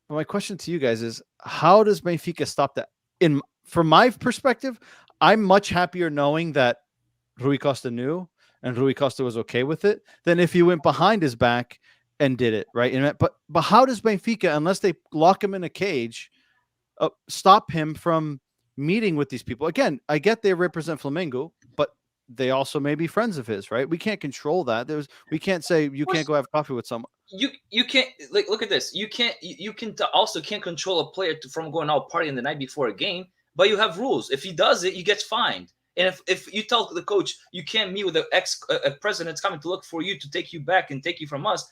But my question to you guys is, how does Benfica stop that? From my perspective, I'm much happier knowing that Rui Costa knew and Rui Costa was okay with it than if he went behind his back and did it, right? But how does Benfica, unless they lock him in a cage, stop him from meeting with these people? Again, I get they represent Flamengo, but they also may be friends of his, right? We can't control that. We can't say you can't go have coffee with someone. You can't, like, look at this. You also can't control a player from going out partying the night before a game, but you have rules. If he does it, he gets fined. And if you tell the coach you can't meet with a president's coming to look for you to take you back and take you from us,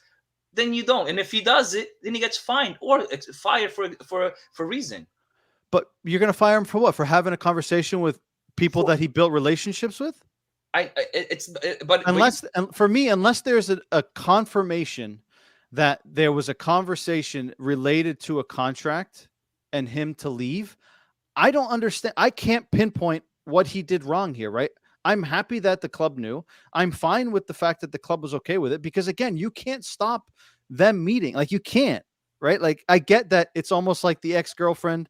then you don't. And if he does it, then he gets fined or fired for reason. But you're going to fire him for what? For having a conversation with people that he built relationships with? For me, unless there's a confirmation that there was a conversation related to a contract and him to leave, I don't understand. I can't pinpoint what he did wrong here, right? I'm happy that the club knew. I'm fine with the fact that the club was okay with it because, again, you can't stop them meeting. Like, you can't, right? Like, I get that it's almost like the ex-girlfriend,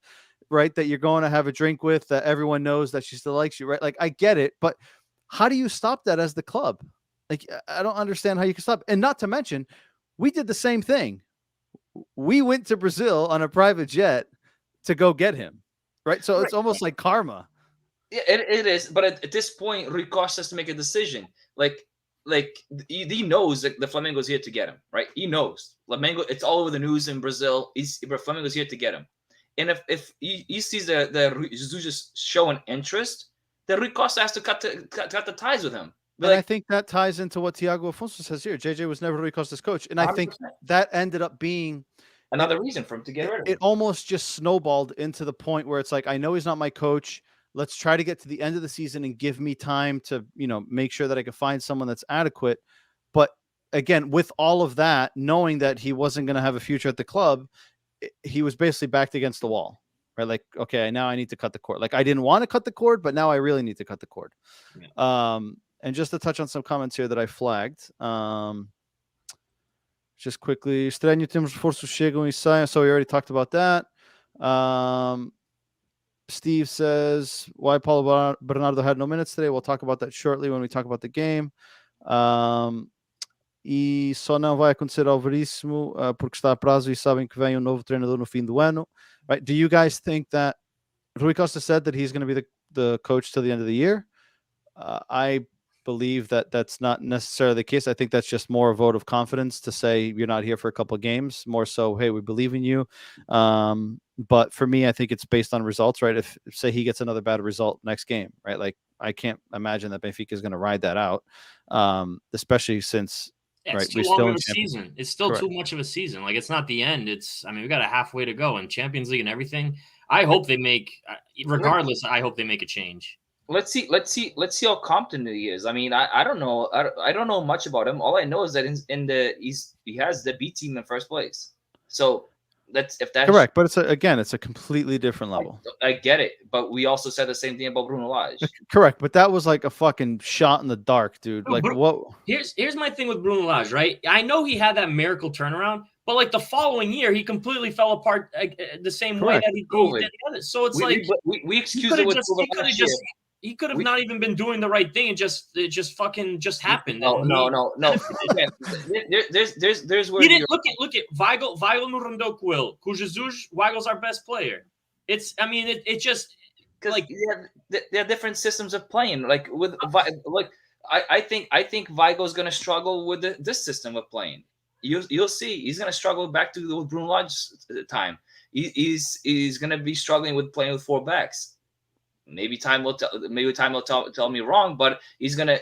right, that you're going to have a drink with, that everyone knows that she still likes you, right? Like, I get it, but how do you stop that as the club? Like, I don't understand how you can stop. And not to mention, we did the same thing. We went to Brazil on a private jet to go get him, right? So it's almost like karma. Yeah, it is. But at this point, Rui Costa has to make a decision. Like he knows that the Flamengo's here to get him, right? He knows. Flamengo, it's all over the news in Brazil. Flamengo's here to get him. And if he sees the Jesus just showing interest, then Rui Costa has to cut the ties with him. And I think that ties into what Thiago Afonso says here. JJ was never Rui Costa's coach. And 100%. I think that ended up being another reason for him to get rid of him. It almost just snowballed into the point where it's like, I know he's not my coach. Let's try to get to the end of the season and give me time to, make sure that I can find someone that's adequate. But again, with all of that, knowing that he wasn't going to have a future at the club, he was basically backed against the wall, right? Like, okay, now I need to cut the cord. Like, I didn't want to cut the cord, but now I really need to cut the cord. Yeah. And just to touch on some comments here that I flagged, just quickly, estranho temos reforços chegam e saem. So we already talked about that. Steve says, why Paulo Bernardo had no minutes today? We'll talk about that shortly when we talk about the game. E só não vai acontecer ao Veríssimo porque está a prazo e sabem que vem novo treinador no fim do ano. Right? Do you guys think that Rui Costa said that he's going to be the coach till the end of the year? I believe that that's not necessarily the case. I think that's just more a vote of confidence to say you're not here for a couple of games, more so, hey, we believe in you. But for me, I think it's based on results, right? If say he gets another bad result next game, right? Like, I can't imagine that Benfica is going to ride that out, especially since it's too long of a season. It's still too much of a season. Like, it's not the end. We got a halfway to go in Champions League and everything. I hope they make, regardless, I hope they make a change. Let's see how competent he is. I mean, I don't know. I don't know much about him. All I know is that he has the B team in first place. So that's correct. But it's a completely different level. I get it, but we also said the same thing about Bruno Lage. Correct, but that was like a fucking shot in the dark, dude. Like, what? Here's my thing with Bruno Lage, right? I know he had that miracle turnaround, but like the following year, he completely fell apart the same way that he did the other. So it's we excuse it with he could have not even been doing the right thing and it just happened. No. There's where he didn't look at Weigl no rendeu com ele. Com Jesus, Weigl's our best player. It just like there are different systems of playing. Like with I think Weigl's going to struggle with this system of playing. You'll see he's going to struggle back to the Bruno Lage time. He's going to be struggling with playing with four backs. Maybe time will tell me wrong, but he's gonna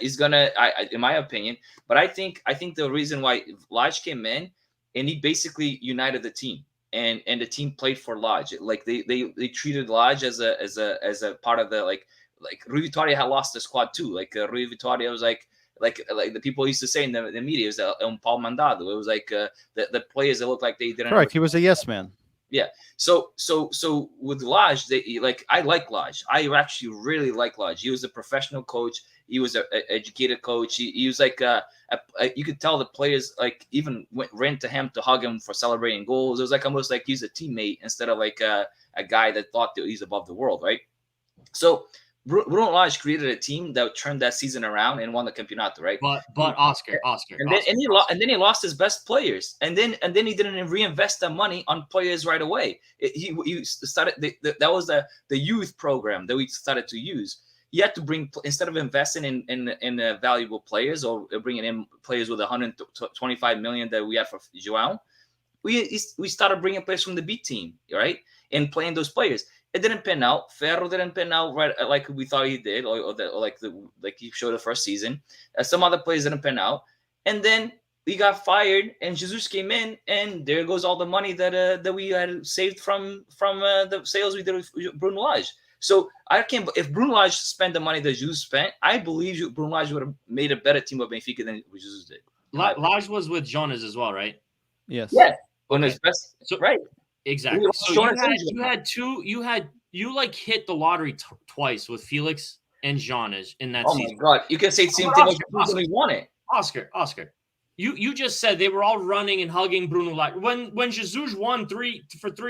in my opinion. But I think the reason why Lage came in and he basically united the team and the team played for Lage. Like they treated Lage as a part of the like Rui Vitória had lost the squad too. Like Rui Vitória was like the people used to say in the media, it was Paul Mandado. It was like the players that looked like they didn't. Correct. He was a yes man. Yeah. So with Lage, I like Lage. I actually really like Lage. He was a professional coach. He was an educated coach. He was like you could tell the players like even ran to him to hug him for celebrating goals. It was like almost like he's a teammate instead of like a guy that thought that he's above the world, right? So Bruno Lage created a team that turned that season around and won the Campeonato, right? But Oscar, and then he lost his best players, and then he didn't reinvest that money on players right away. He started that was the youth program that we started to use. You had to bring, instead of investing in valuable players or bringing in players with 125 million that we had for João, we started bringing players from the B team, right, and playing those players. It didn't pan out. Ferro didn't pan out right like we thought he did, or like he showed the first season. Some other players didn't pan out, and then we got fired, and Jesus came in, and there goes all the money that we had saved from the sales we did with Bruno Lage. So I can't. If Bruno Lage spent the money that Jesus spent, I believe Bruno Lage would have made a better team of Benfica than Jesus did. Lage was with Jonas as well, right? Yes. Yeah. On Okay. his best. So, right. Exactly. So you like hit the lottery twice with Felix and Jonas in that season. Oh my God! You can say the same thing. Oscar won it. Oscar. You just said they were all running and hugging Bruno Lage. When Jesus won 3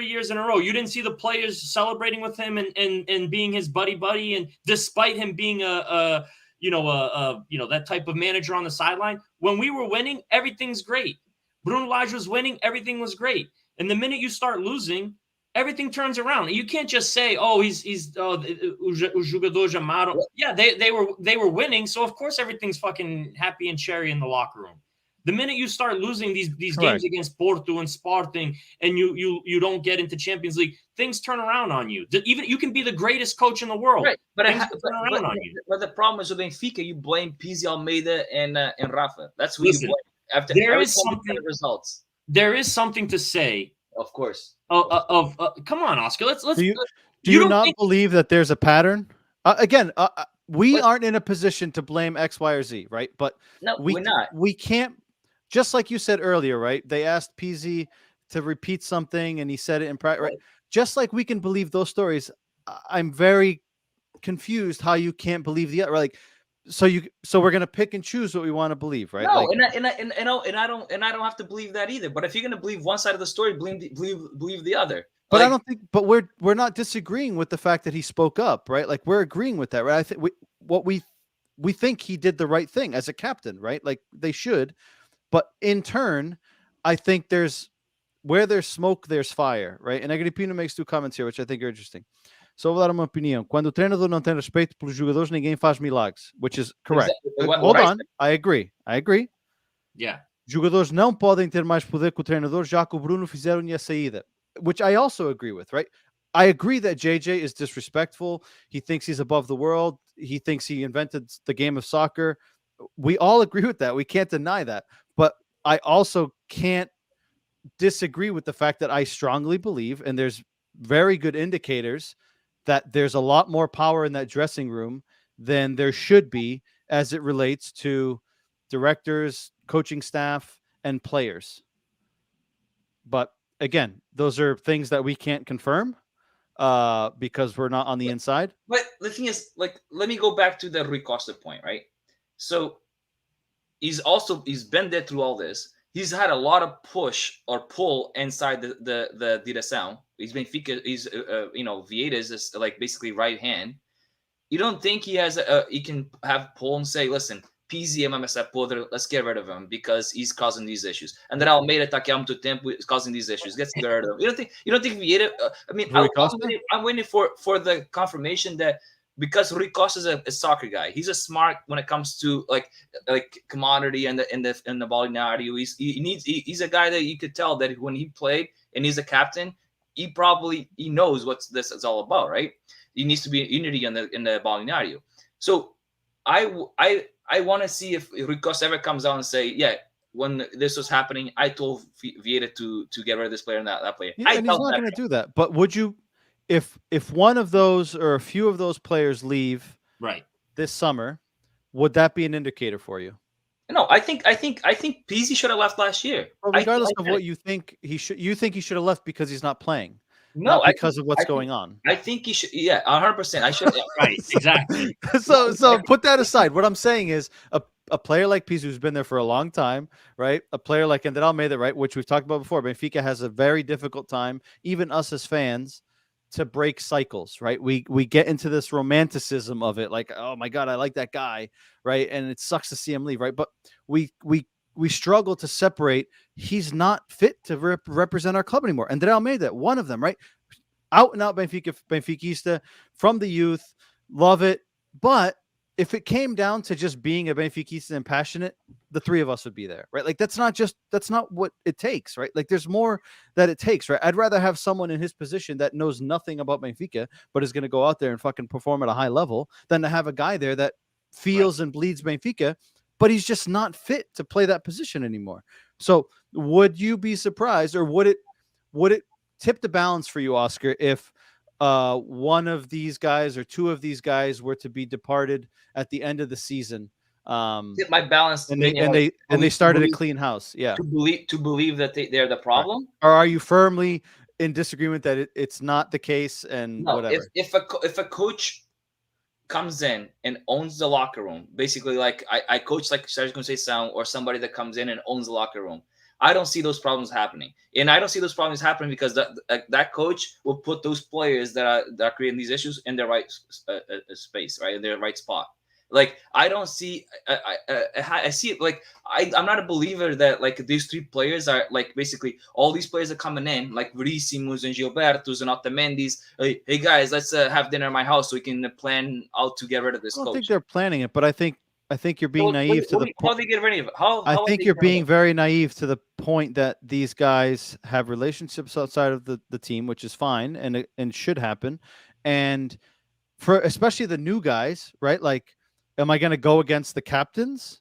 years in a row, you didn't see the players celebrating with him and being his buddy, and despite him being that type of manager on the sideline. When we were winning, everything's great. Bruno Lage was winning, everything was great. And the minute you start losing, everything turns around. You can't just say, "Oh, he's o jogador amaram." Yeah, they were winning, so of course everything's fucking happy and cherry in the locker room. The minute you start losing these games against Porto and Sporting, and you don't get into Champions League, things turn around on you. Even you can be the greatest coach in the world, right? But the problem is with Benfica, you blame Pizzi, Almeida, and Rafa. That's who you blame. After there is something results. There is something to say. Of course. Come on, Oscar. Let's. Do you not believe that there's a pattern? We aren't in a position to blame X, Y, or Z, right? But no, we're not. We can't. Just like you said earlier, right? They asked Pizzi to repeat something, and he said it in practice. Right? Just like we can believe those stories, I'm very confused how you can't believe the other. Like, so we're gonna pick and choose what we want to believe, right? No, I don't have to believe that either. But if you're gonna believe one side of the story, believe the other. But I don't think. But we're not disagreeing with the fact that he spoke up, right? Like we're agreeing with that, right? I think we think he did the right thing as a captain, right? Like they should. But in turn, I think where there's smoke, there's fire, right? And Agripino makes 2 comments here, which I think are interesting. So vou dar uma opinião. Quando o treinador não tem respeito pelos jogadores, ninguém faz milagres, which is correct. Exactly. Hold on, I agree. Yeah. Jogadores não podem ter mais poder que o treinador, já que o Bruno fizeram-lhe a saída, which I also agree with, right? I agree that JJ is disrespectful. He thinks he's above the world. He thinks he invented the game of soccer. We all agree with that. We can't deny that. But I also can't disagree with the fact that I strongly believe, and there's very good indicators, that there's a lot more power in that dressing room than there should be as it relates to directors, coaching staff, and players. But again, those are things that we can't confirm because we're not on the inside. But the thing is, like, let me go back to the Rui Costa point, right? So he's been there through all this. He's had a lot of push or pull inside the direção. He's Benfica. He's Vieira is like basically right hand. You don't think he can have pull and say, listen, Pizzi é uma massa podre, let's get rid of him because he's causing these issues. And then Almeida tá aqui há muito tempo is causing these issues. Let's get rid of him. You don't think Vieira? I mean, I'm waiting for the confirmation that. Because Rui Costa is a soccer guy, he's a smart when it comes to like commodity and the balneario. He's a guy that you could tell that when he played and he's a captain, he knows what this is all about, right? He needs to be unity in the balneario. So I want to see if Rui Costa ever comes out and say, yeah, when this was happening, I told Vieira to get rid of this player and that player. Yeah, and he's not going to do that. But would you? If one of those or a few of those players leave this summer, would that be an indicator for you? No, I think Pizzi should have left last year. Well, regardless of what you think he should have left because he's not playing. No, not because of what's going on. I think he should. Yeah, 100%. I should. Right, exactly. So put that aside. What I'm saying is a player like Pizzi, who's been there for a long time, right? A player like Ender Almeida, right, which we've talked about before. Benfica has a very difficult time, even us as fans, to break cycles, right? We get into this romanticism of it, like, oh my God, I like that guy, right? And it sucks to see him leave, right? But we struggle to separate. He's not fit to represent our club anymore. And Almeida, one of them, right? Out and out Benfiquista from the youth, love it. But if it came down to just being a Benfiquista and passionate, the 3 of us would be there, right? Like that's not what it takes, right? Like there's more that it takes, right? I'd rather have someone in his position that knows nothing about Benfica, but is going to go out there and fucking perform at a high level than to have a guy there that feels and bleeds Benfica, but he's just not fit to play that position anymore. So would you be surprised, or would it tip the balance for you, Oscar, if one of these guys or two of these guys were to be departed at the end of the season. My balanced And opinion, they started a clean house. Yeah. to believe that they're the problem. Or are you firmly in disagreement that it's not the case and No, whatever? if a coach comes in and owns the locker room, basically like I coach like Sergio Conceição or somebody that comes in and owns the locker room, I don't see those problems happening. And I don't see those problems happening because that coach will put those players that are creating these issues in their right space, right, in their right spot. Like I don't see, I see it like I'm not a believer that like these three players are like basically all these players are coming in like Veríssimos and Gilbertos and Otamendi's. Hey guys, let's have dinner at my house so we can plan out to get rid of this I don't coach. think they're planning it, but I think you're being naive to the How they get rid of it? I think you're being very naive to the point that these guys have relationships outside of the team, which is fine and should happen. And for especially the new guys, right? Like, am I going to go against the captains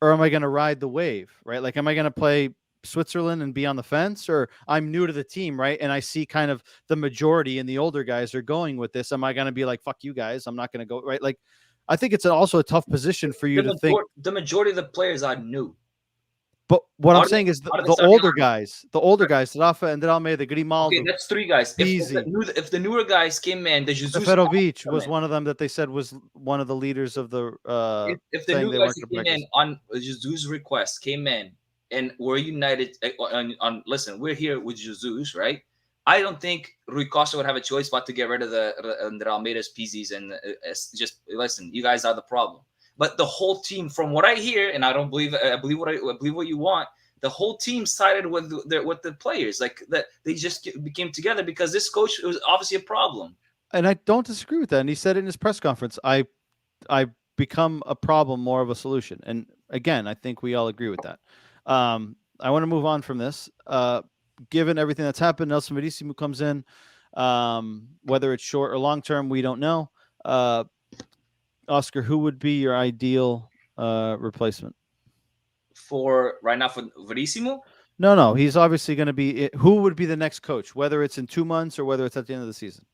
or am I going to ride the wave, right? Like, am I going to play Switzerland and be on the fence, or I'm new to the team, right? And I see kind of the majority and the older guys are going with this. Am I going to be like, fuck you guys, I'm not going to go, right? Like, I think it's also a tough position for you to think. The majority of the players are new. But what I'm saying is the older guys, Rafa and Almeida, Grimaldo. Okay, that's three guys. If the newer guys came in, the Jesus Seferovic was one of them that they said was one of the leaders of the. If the new guys came in on Jesus' request came in and were united on listen, we're here with Jesus, right? I don't think Rui Costa would have a choice but to get rid of the Almeida's PZs and just listen. You guys are the problem. But the whole team, from what I hear, and I don't believe, I believe what you want. The whole team sided with the players, like that they just became together because this coach was obviously a problem. And I don't disagree with that. And he said in his press conference, I become a problem, more of a solution. And again, I think we all agree with that. I want to move on from this. Given everything that's happened, Nelson Veríssimo comes in. Whether it's short or long term, we don't know. Oscar, who would be your ideal replacement? For right now, for Veríssimo? No. He's obviously going to be. Who would be the next coach, whether it's in 2 months or whether it's at the end of the season?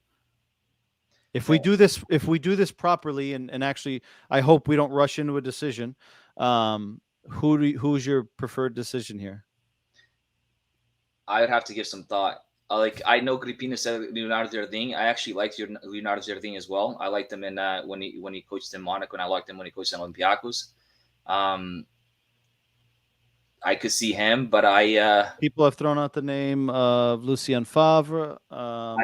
If we do this properly, and actually, I hope we don't rush into a decision. Who's your preferred decision here? I would have to give some thought. Like I know Gripino said Leonardo Jardim. I actually liked Leonardo Jardim as well. I liked him in when he coached in Monaco, and I liked him when he coached in Olympiacos. I could see him, but people have thrown out the name of Lucien Favre. I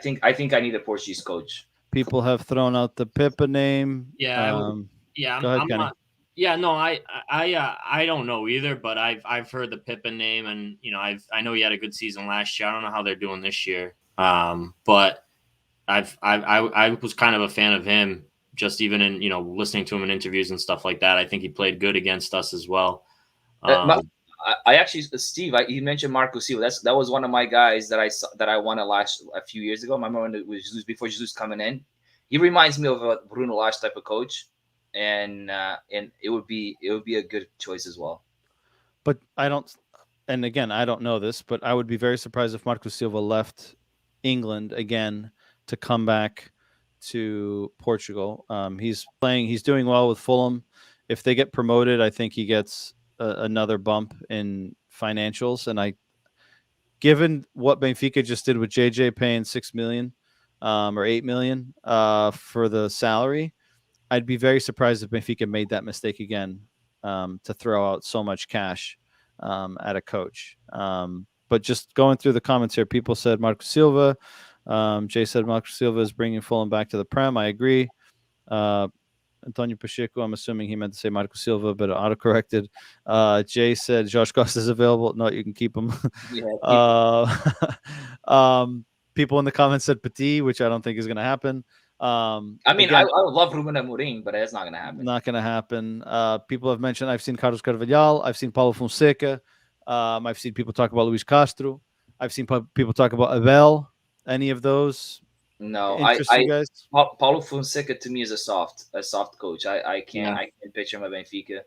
think I need a Portuguese coach. People have thrown out the Pipa name. Yeah, go ahead, Kenny. I don't know either, but I've heard the Pippin name, and I know he had a good season last year. I don't know how they're doing this year, but I was kind of a fan of him, just even in listening to him in interviews and stuff like that. I think he played good against us as well. I actually, Steve, you mentioned Marco Silva. That was one of my guys that I wanted a few years ago. I remember when it was Jesus, before Jesus coming in. He reminds me of a Bruno Lage type of coach. And it would be a good choice as well. But I don't know this, but I would be very surprised if Marco Silva left England again to come back to Portugal. He's doing well with Fulham. If they get promoted, I think he gets another bump in financials. And given what Benfica just did with JJ paying $6 million or $8 million for the salary, I'd be very surprised if Benfica made that mistake again to throw out so much cash at a coach. But just going through the comments here, people said Marco Silva. Jay said Marco Silva is bringing Fulham back to the Prem. I agree. Antonio Pacheco, I'm assuming he meant to say Marco Silva, but autocorrected. Jay said Josh Costa is available. No, you can keep him. People in the comments said Petit, which I don't think is going to happen. I would love Ruben Amorim, but it's not going to happen. Not going to happen. People have mentioned, I've seen Carlos Carvalhal. I've seen Paulo Fonseca. I've seen people talk about Luis Castro. I've seen people talk about Abel. Any of those? No, guys? Paulo Fonseca to me is a soft coach. I can't picture him at Benfica.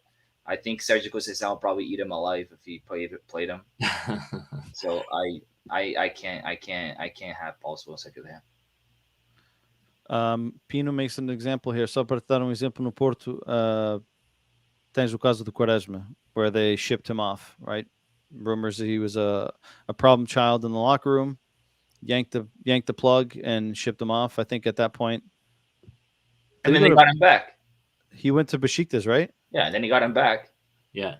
I think Sergio Conceição will probably eat him alive if he played him. So I can't have Paulo Fonseca there. Pino makes an example here. Só para te dar exemplo, no Porto, tens o caso do Quaresma, where they shipped him off, right? Rumors that he was a problem child in the locker room, yanked the plug and shipped him off. I think at that point, and then they got him back. He went to Besiktas, right? Yeah, and then he got him back. Yeah.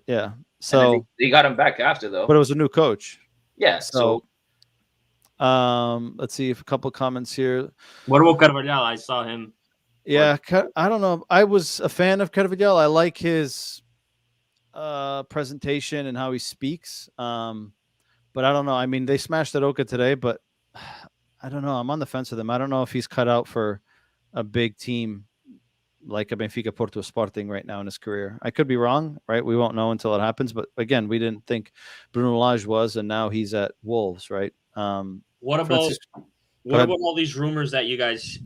Yeah. So they got him back after, though. But it was a new coach. Yeah. So let's see if a couple of comments here. What about Carvalhal? I saw him. Yeah, I don't know. I was a fan of Carvalhal. I like his presentation and how he speaks. But I don't know. I mean, they smashed Aroca today, but I don't know. I'm on the fence with him. I don't know if he's cut out for a big team like a Benfica, Porto, Sporting right now in his career. I could be wrong, right? We won't know until it happens. But again, we didn't think Bruno Lage was, and now he's at Wolves, right? What about all these rumors that you guys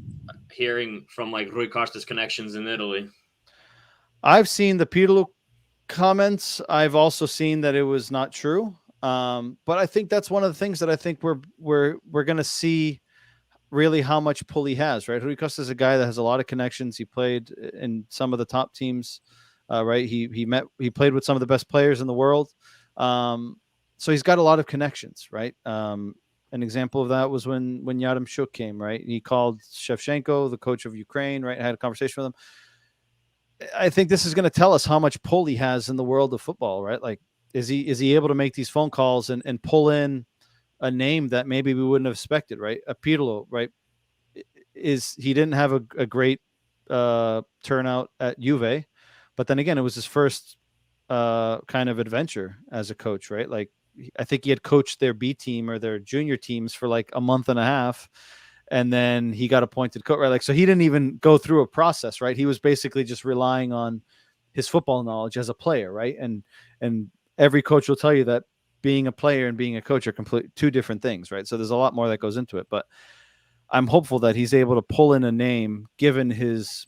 hearing from like Rui Costa's connections in Italy? I've seen the Pirlo comments. I've also seen that it was not true. But I think that's one of the things that I think we're going to see really how much pull he has, right? Rui Costa is a guy that has a lot of connections. He played in some of the top teams, right? He played with some of the best players in the world. So he's got a lot of connections, right? An example of that was when Yaremchuk came, right? He called Shevchenko, the coach of Ukraine, right? Had a conversation with him. I think this is going to tell us how much pull he has in the world of football, right? Like, is he able to make these phone calls and pull in a name that maybe we wouldn't have expected, right? Pirlo, right? He didn't have a great turnout at Juve, but then again, it was his first kind of adventure as a coach, right? Like, I think he had coached their B team or their junior teams for like a month and a half, and then he got appointed coach, right? Like, so he didn't even go through a process, right? He was basically just relying on his football knowledge as a player, right? And every coach will tell you that being a player and being a coach are two different things, right? So there's a lot more that goes into it, but I'm hopeful that he's able to pull in a name given his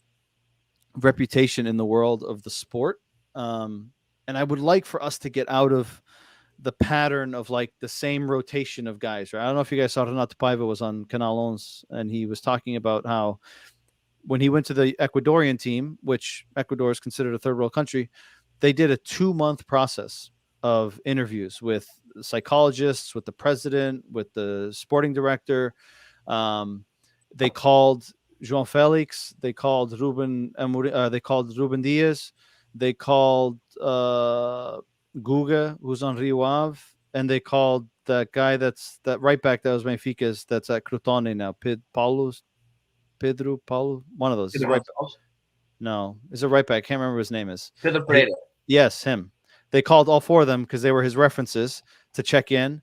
reputation in the world of the sport. And I would like for us to get out of the pattern of like the same rotation of guys, right? I don't know if you guys saw Renato Paiva was on Canal 11 and he was talking about how when he went to the Ecuadorian team, which Ecuador is considered a third world country, they did a 2-month process of interviews with psychologists, with the president, with the sporting director. They called João Felix, they called Ruben Diaz, they called Guga, who's on Rio Ave, and they called that guy that right back that was Benfica's that's at Crotone now, Pedro Paulo, one of those. Is a right back. Can't remember what his name is. Pedro Pereira. Yes, him. They called all 4 of them because they were his references to check in,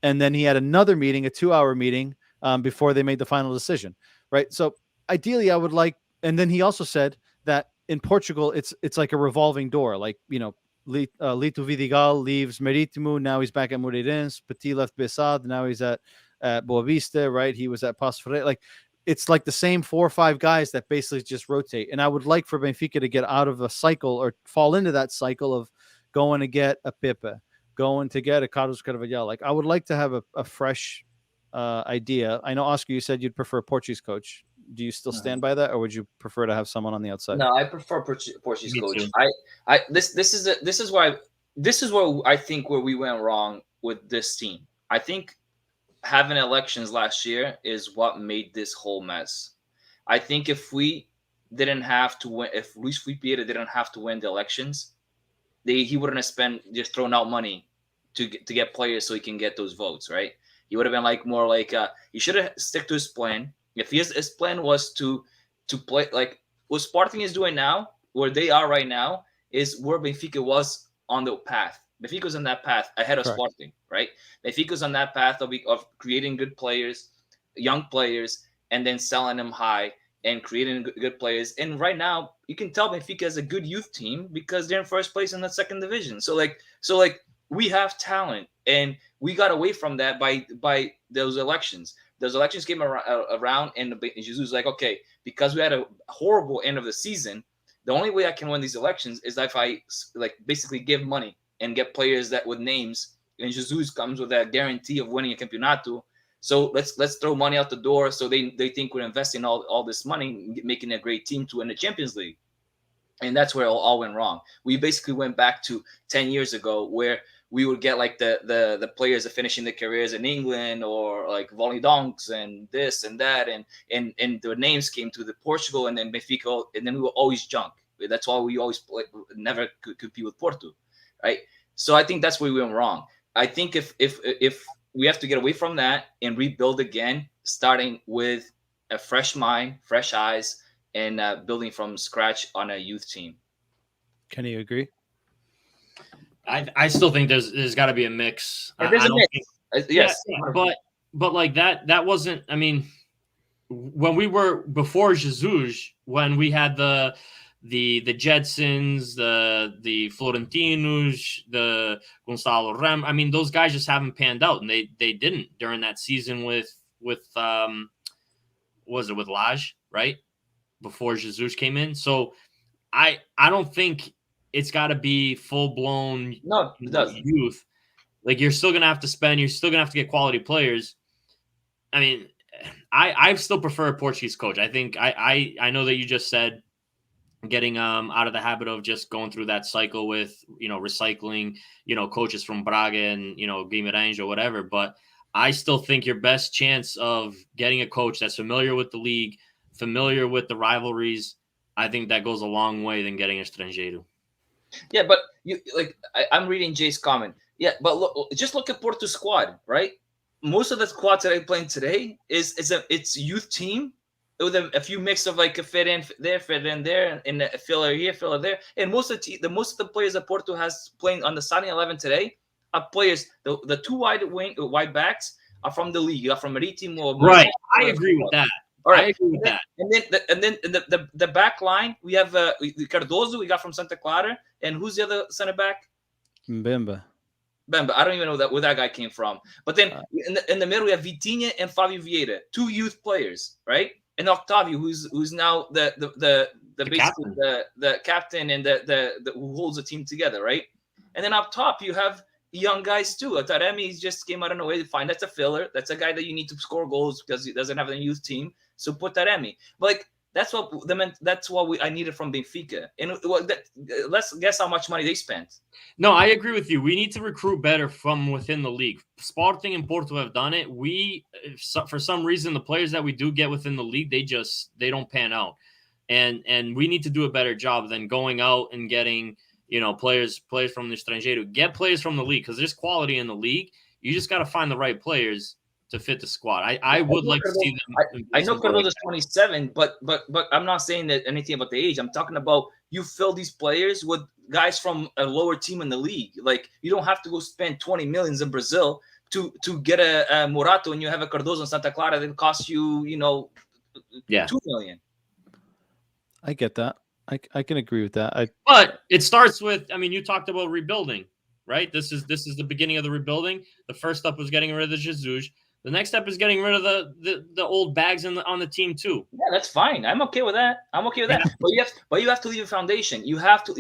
and then he had another meeting, a 2-hour meeting, before they made the final decision. Right. So ideally, I would like, and then he also said that in Portugal, it's like a revolving door. Like, you know, Lito Vidigal leaves Marítimo. Now he's back at Moreirense. Petit left Bessade. Now he's at Boa Vista, right? He was at Passo Ferreira. Like, it's like the same 4 or 5 guys that basically just rotate. And I would like for Benfica to get out of a cycle or fall into that cycle of going to get a Pepe, going to get a Carlos Carvalhal. Like, I would like to have a fresh idea. I know, Oscar, you said you'd prefer a Portuguese coach. Do you still stand by that, or would you prefer to have someone on the outside? No, I prefer Portuguese coach. This is where I think where we went wrong with this team. I think having elections last year is what made this whole mess. I think if we didn't have to win, if Luis Felipe didn't have to win the elections, he wouldn't have spent just thrown out money to get players so he can get those votes, right? He would have been like more like he should have stick to his plan. If his plan was to play like what Sporting is doing now, where they are right now, is where Benfica was on the path. Benfica's on that path ahead of Sporting, right? Benfica's on that path of creating good players, young players, and then selling them high and creating good players. And right now, you can tell Benfica is a good youth team because they're in first place in the second division. So we have talent, and we got away from that by those elections. Those elections came around, and Jesus was like, okay, because we had a horrible end of the season, the only way I can win these elections is if I like basically give money and get players that with names. And Jesus comes with that guarantee of winning a campeonato. So let's throw money out the door. So they think we're investing all this money, making a great team to win the Champions League. And that's where it all went wrong. We basically went back to 10 years ago where we would get like the players that finishing their careers in England or like Volendonks and this and that. And their names came to the Portugal and then Benfica. And then we were always junk. That's why we always never could compete with Porto. Right. So I think that's where we went wrong. I think if we have to get away from that and rebuild again, starting with a fresh mind, fresh eyes, and building from scratch on a youth team. Can you agree? I still think there's got to be a mix. There's a mix. Yes, but like that wasn't. I mean, when we were before Jesus, when we had the Jetsons, the Florentinos, the Gonçalo Rem. I mean, those guys just haven't panned out, and they didn't during that season with was it with Lage, right? Before Jesus came in. So I don't think it's got to be full-blown youth. Like, you're still going to have to spend. You're still going to have to get quality players. I mean, I still prefer a Portuguese coach. I think I know that you just said getting out of the habit of just going through that cycle with, recycling, coaches from Braga and, Guimarães or whatever. But I still think your best chance of getting a coach that's familiar with the league, familiar with the rivalries, I think that goes a long way than getting estrangeiro. Yeah, but I'm reading Jay's comment. Yeah, but just look at Porto's squad, right? Most of the squads that are playing today it's youth team with a few mix of like a fit in there, and a filler here, filler there. And most of the players that Porto has playing on the starting 11 today are players. The two wide backs are from the league. Are from Marítimo. Right, I agree with that. All right, I agree with that. And then the back line, we have Cardoso, we got from Santa Clara, and who's the other center back? Mbemba. I don't even know where that guy came from. But then in the middle, we have Vitinha and Fabio Vieira, two youth players, right? And Octavio, who's now the basically captain. the captain and the who holds the team together, right? And then up top, you have young guys too. Taremi just came out of nowhere. Fine, that's a filler. That's a guy that you need to score goals because he doesn't have a youth team. So put Taremi. But that's what I needed from Benfica. And let's guess how much money they spent. No, I agree with you. We need to recruit better from within the league. Sporting and Porto have done it. For some reason, the players that we do get within the league, they don't pan out. And we need to do a better job than going out and getting, players from the estrangeiro. Get players from the league because there's quality in the league. You just got to find the right players to fit the squad. I would like to see them. I know Cardoso is 27, but I'm not saying that anything about the age. I'm talking about you fill these players with guys from a lower team in the league. Like, you don't have to go spend 20 millions in Brazil to get a Morato, and you have a Cardoso in Santa Clara that costs you, 2 million. I get that. I can agree with that. But it starts with, you talked about rebuilding, right? This is the beginning of the rebuilding. The first step was getting rid of Jesus. The next step is getting rid of the old bags on the team too. Yeah, that's fine. I'm okay with that. But you have to leave a foundation. You have to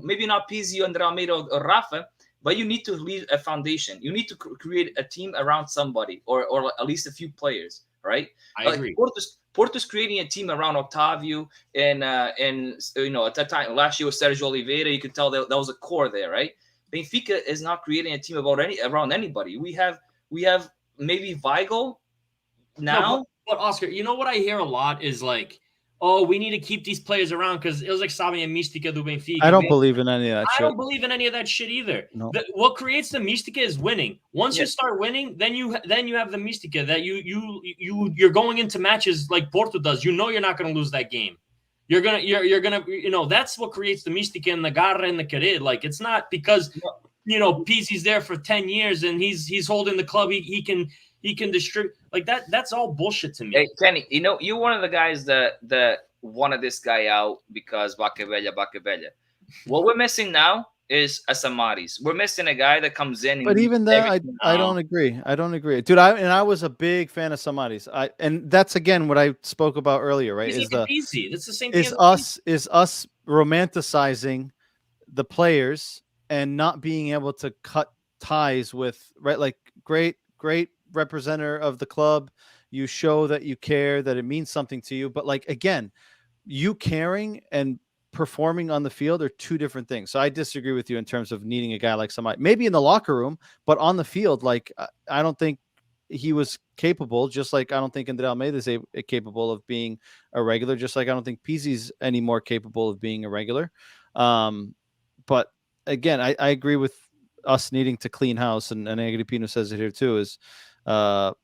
maybe not Pizzi, André Almeida, or Rafa, but you need to leave a foundation. You need to create a team around somebody or at least a few players, right? I agree. Porto's creating a team around Octavio and at that time last year with Sergio Oliveira, you could tell that was a core there, right? Benfica is not creating a team around anybody. We have maybe Weigl now. No, but Oscar, what I hear a lot is like, oh, we need to keep these players around because eles sabem a mística do Benfica. I don't believe in any of that shit. I don't believe in any of that shit either. No. What creates the mística is winning. Once you start winning, then you have the mística that you're going into matches like Porto does. You're not going to lose that game. You're gonna that's what creates the mística and the garra and the querer. Like, it's not because Pizzi's there for 10 years and he's holding the club. He can distribute like that. That's all bullshit to me. Hey, Kenny, you're one of the guys that wanted this guy out because Vaca Velha. What we're missing now is a Samaris. We're missing a guy that comes in. But even that, I don't agree. Dude, I was a big fan of Samaris. And that's again what I spoke about earlier, right? That's the same thing. Is us romanticizing the players and not being able to cut ties with, right? Like great representative of the club. You show that you care, that it means something to you. But like, again, you caring and performing on the field are two different things. So I disagree with you in terms of needing a guy like somebody, maybe in the locker room, but on the field, like, I don't think he was capable, just like I don't think Andre Almeida is capable of being a regular, just like I don't think Pizzi's any more capable of being a regular. But again, I agree with us needing to clean house, and Agripino says it here too, is Benfica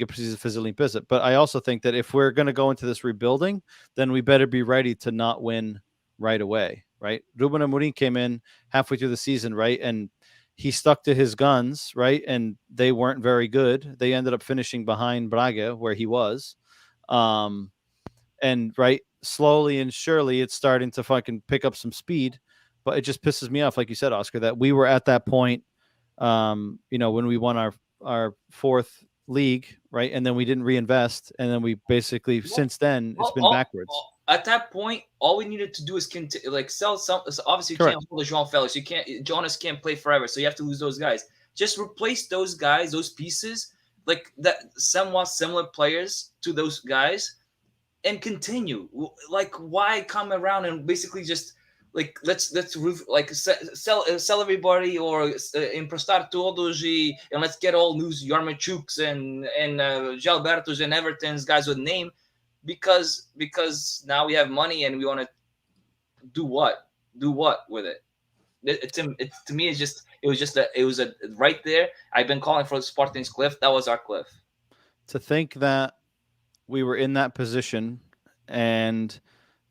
precisa fazer limpeza. But I also think that if we're going to go into this rebuilding, then we better be ready to not win right away, right? Ruben Amorim came in halfway through the season, right? And he stuck to his guns, right? And they weren't very good. They ended up finishing behind Braga, where he was. And right, slowly and surely, it's starting to fucking pick up some speed. But it just pisses me off, like you said, Oscar, that we were at that point, when we won our fourth league, right? And then we didn't reinvest. And then we basically, since then, it's been backwards. At that point, all we needed to do is sell some. Obviously, you can't hold João Felix. Jonas can't play forever, so you have to lose those guys. Just replace those guys, those pieces, like that, somewhat similar players to those guys, and continue. Like, why come around and basically just let's sell everybody or emprestar todos and let's get all news Yarmouk's and Gilberto's and Everton's guys with name. Because now we have money and we want to do what with it? To me, it was right there. I've been calling for Sporting's cliff. That was our cliff. To think that we were in that position, and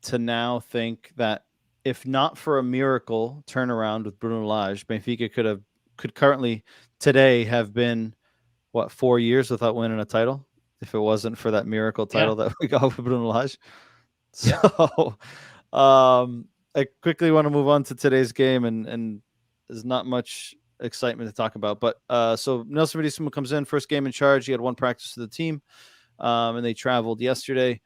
to now think that if not for a miracle turnaround with Bruno Lage, Benfica could currently today have been 4 years without winning a title. If it wasn't for that miracle title that we got with Bruno Lage. So I quickly want to move on to today's game, and there's not much excitement to talk about. But so Nelson Verissimo comes in, first game in charge. He had one practice to the team, and they traveled yesterday.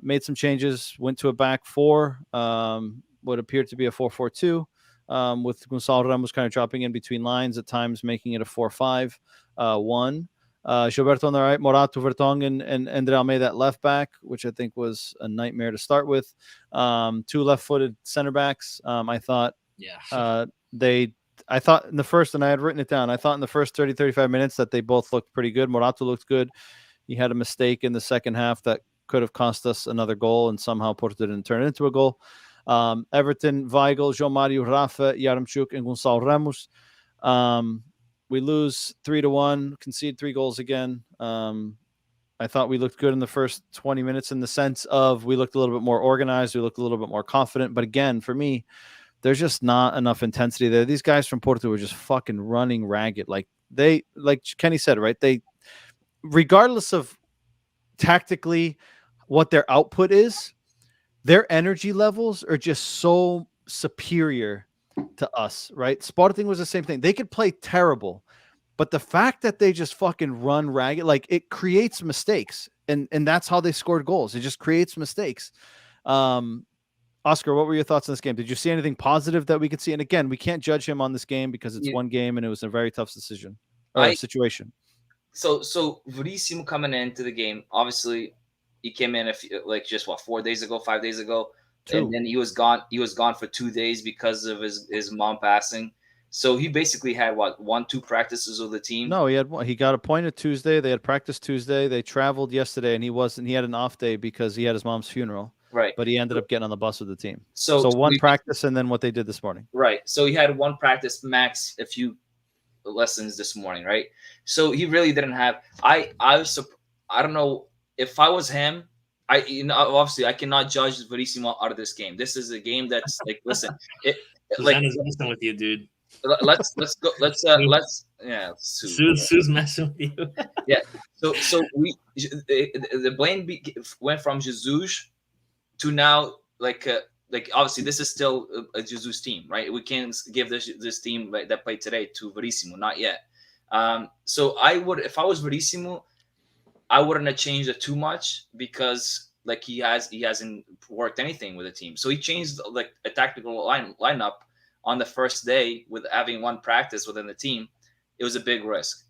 Made some changes, went to a back four, what appeared to be a 4-4-2, with Gonçalo Ramos kind of dropping in between lines at times, making it a 4-5-1. Gilberto on the right, Morato, Vertonghen, and Andre Almeida at left back, which I think was a nightmare to start with. Two left-footed center backs. I thought in the first, and I had written it down, I thought in the first 30, 35 minutes that they both looked pretty good. Morato looked good. He had a mistake in the second half that could have cost us another goal, and somehow Porto didn't turn it into a goal. Everton, Weigl, João Mário, Rafa, Yarmouk, and Gonçalo Ramos. We lose 3-1, concede 3 goals again. I thought we looked good in the first 20 minutes in the sense of we looked a little bit more organized. We looked a little bit more confident. But again, for me, there's just not enough intensity there. These guys from Porto were just fucking running ragged. Like Kenny said, right? They, regardless of tactically what their output is, their energy levels are just so superior to us, right? Sporting was the same thing. They could play terrible, but the fact that they just fucking run ragged, like, it creates mistakes, and that's how they scored goals. It just creates mistakes. Oscar, what were your thoughts on this game? Did you see anything positive that we could see? And again, we can't judge him on this game because it's one game and it was a very tough situation. So Verissimo coming into the game, obviously he came in 5 days ago. And then he was gone. He was gone for 2 days because of his mom passing. So he basically had 1-2 practices with the team. No, he got appointed Tuesday. They had practice Tuesday. They traveled yesterday, and he had an off day because he had his mom's funeral. Right. But he ended up getting on the bus with the team. So one practice, and then what they did this morning. Right. So he had one practice, max a few lessons this morning. Right. So he really didn't have. I don't know if I was him. Obviously I cannot judge Verissimo out of this game. This is a game that's like, listen, Susanna's messing with you, dude. Let's go. Sue's messing with you. Yeah. So the blame went from Jesus to now like obviously this is still a Jesus team, right? We can't give this team that played today to Verissimo, not yet. So I would, if I was Verissimo, I wouldn't have changed it too much because he hasn't worked anything with the team. So he changed a tactical lineup on the first day with having one practice within the team. It was a big risk.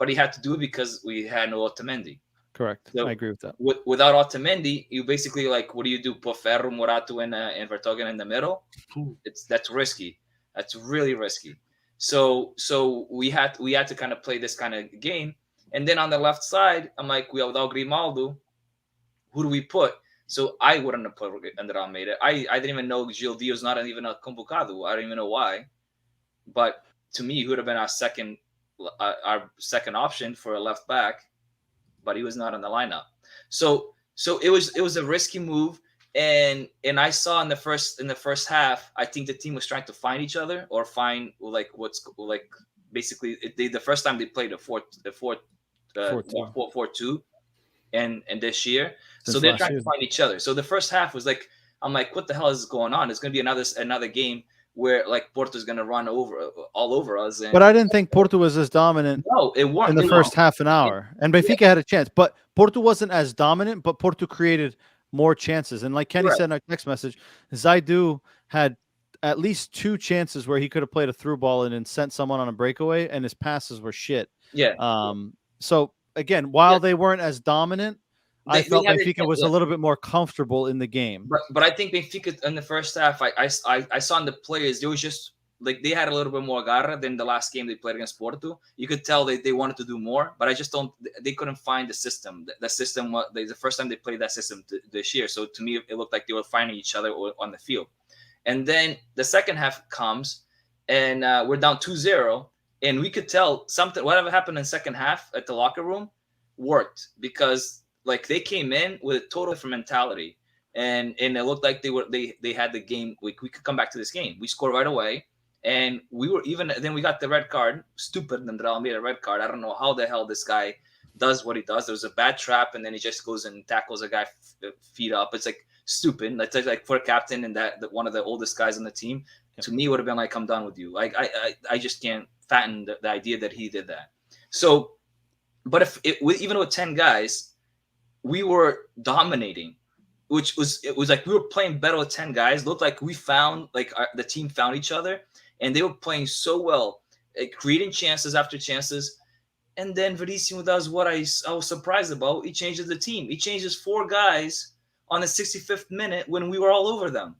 but he had to do it because we had no Otamendi. Correct. So I agree with that. Without Otamendi, you basically like, what do you do? Put Ferro, Morato, and Vertonghen in the middle. That's risky. That's really risky. So we had to kind of play this kind of game. And then on the left side, I'm like, without Grimaldo, who do we put? So I wouldn't have put Andre Almeida. I didn't even know Gil Dio's not even a convocado. I don't even know why. But to me, he would have been our second option for a left back. But he was not in the lineup. So it was a risky move. And I saw in the first half, I think the team was trying to find each other or find like basically the first time they played a 4-2 and this year. So they're trying to find each other. So the first half was like, I'm like, what the hell is going on? It's going to be another game where like Porto is going to run all over us. But I didn't think Porto was as dominant in the first half an hour. And Benfica had a chance. But Porto wasn't as dominant, but Porto created more chances. And like Kenny said in our text message, Zaidu had at least 2 chances where he could have played a through ball and sent someone on a breakaway, and his passes were shit. Yeah. So again, while they weren't as dominant, I felt Benfica was a little bit more comfortable in the game. But I think Benfica in the first half, I saw in the players, they was just like they had a little bit more garra than the last game they played against Porto. You could tell they wanted to do more, but I just they couldn't find the system. The system, the first time they played that system this year. So to me, it looked like they were finding each other on the field. And then the second half comes, and we're down 2-0, and we could tell whatever happened in the second half at the locker room worked because like they came in with a total different mentality, and it looked like they had the game. We could come back to this game. We scored right away, and then we got the red card. Stupid, and Andre made a red card. I don't know how the hell this guy does what he does. There was a bad trap, and then he just goes and tackles a guy feet up. It's like stupid. That's like for a captain and that one of the oldest guys on the team. Yep. To me, it would have been like, I'm done with you. Like I just can't fathom the idea that he did that. So, but even with 10 guys, we were dominating, it was like we were playing better with 10 guys. Looked like we found the team found each other, and they were playing so well, creating chances after chances. And then Verissimo does what I was surprised about. He changes the team. He changes 4 guys on the 65th minute when we were all over them.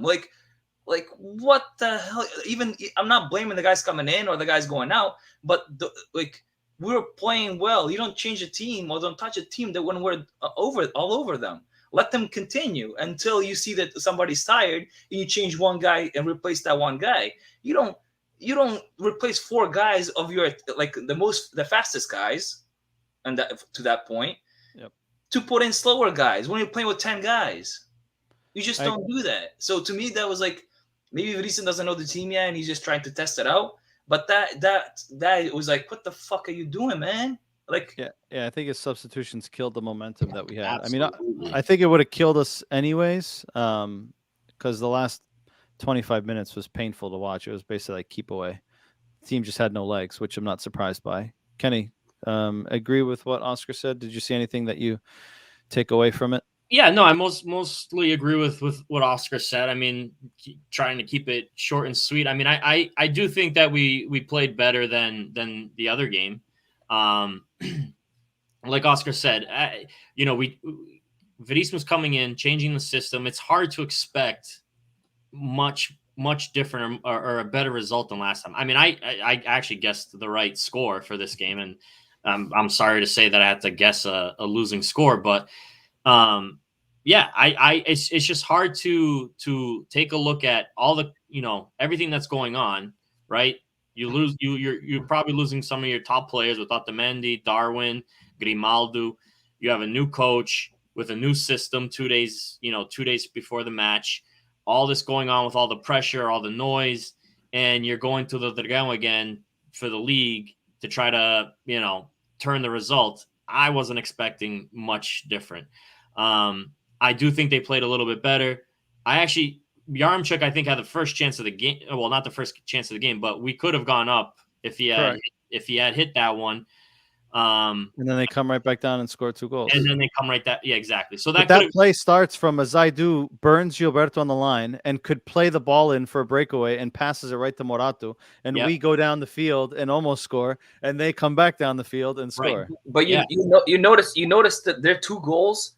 Like what the hell? Even I'm not blaming the guys coming in or the guys going out, but we were playing well. You don't change a team or don't touch a team that when we're all over them. Let them continue until you see that somebody's tired and you change one guy and replace that one guy. You don't replace 4 guys of your the fastest guys, and to that point, to put in slower guys when you're playing with 10 guys. You just don't do that. So to me, that was like maybe Verissimo doesn't know the team yet and he's just trying to test it out. But that was like, what the fuck are you doing, man? Like, yeah, I think his substitutions killed the momentum that we had. Absolutely. I mean, I think it would have killed us anyways, because the last 25 minutes was painful to watch. It was basically like keep away. The team just had no legs, which I'm not surprised by. Kenny, agree with what Oscar said? Did you see anything that you take away from it? Yeah, no, I mostly agree with what Oscar said. I mean, trying to keep it short and sweet. I mean, I do think that we played better than the other game. Like Oscar said, Verissimo's coming in, changing the system. It's hard to expect much different or a better result than last time. I mean, I actually guessed the right score for this game, and I'm sorry to say that I had to guess a losing score, but. It's just hard to take a look at all the, everything that's going on, right? You're probably losing some of your top players with Otamendi, Darwin, Grimaldo. You have a new coach with a new system 2 days before the match, all this going on with all the pressure, all the noise, and you're going to the Dragão again for the league to try to, turn the result. I wasn't expecting much different. I do think they played a little bit better. Yaremchuk, I think, had the first chance of the game. Well, not the first chance of the game, but we could have gone up if he had hit that one. And then they come right back down and score 2 goals. And then they come right that. Yeah, exactly. So that play starts from a Zaidu burns Gilberto on the line and could play the ball in for a breakaway and passes it right to Morato. And we go down the field and almost score. And they come back down the field and score. Right. But you notice that their 2 goals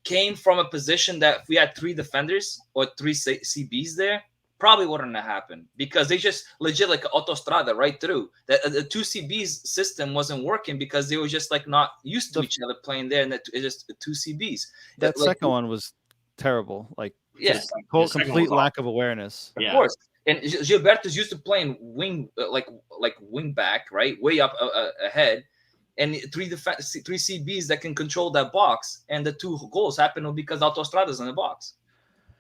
came from a position that if we had 3 defenders or 3 CBs there, probably wouldn't have happened, because they just legit like autostrada right through. The 2 CBs system wasn't working because they were just like not used to each other playing there, and it's just 2 CBs. That second one was terrible. Like, complete lack of awareness. Of course. And Gilberto's used to playing wing, like wing back, right, way up ahead, and 3 CBs that can control that box, and the 2 goals happened because autostradas in the box.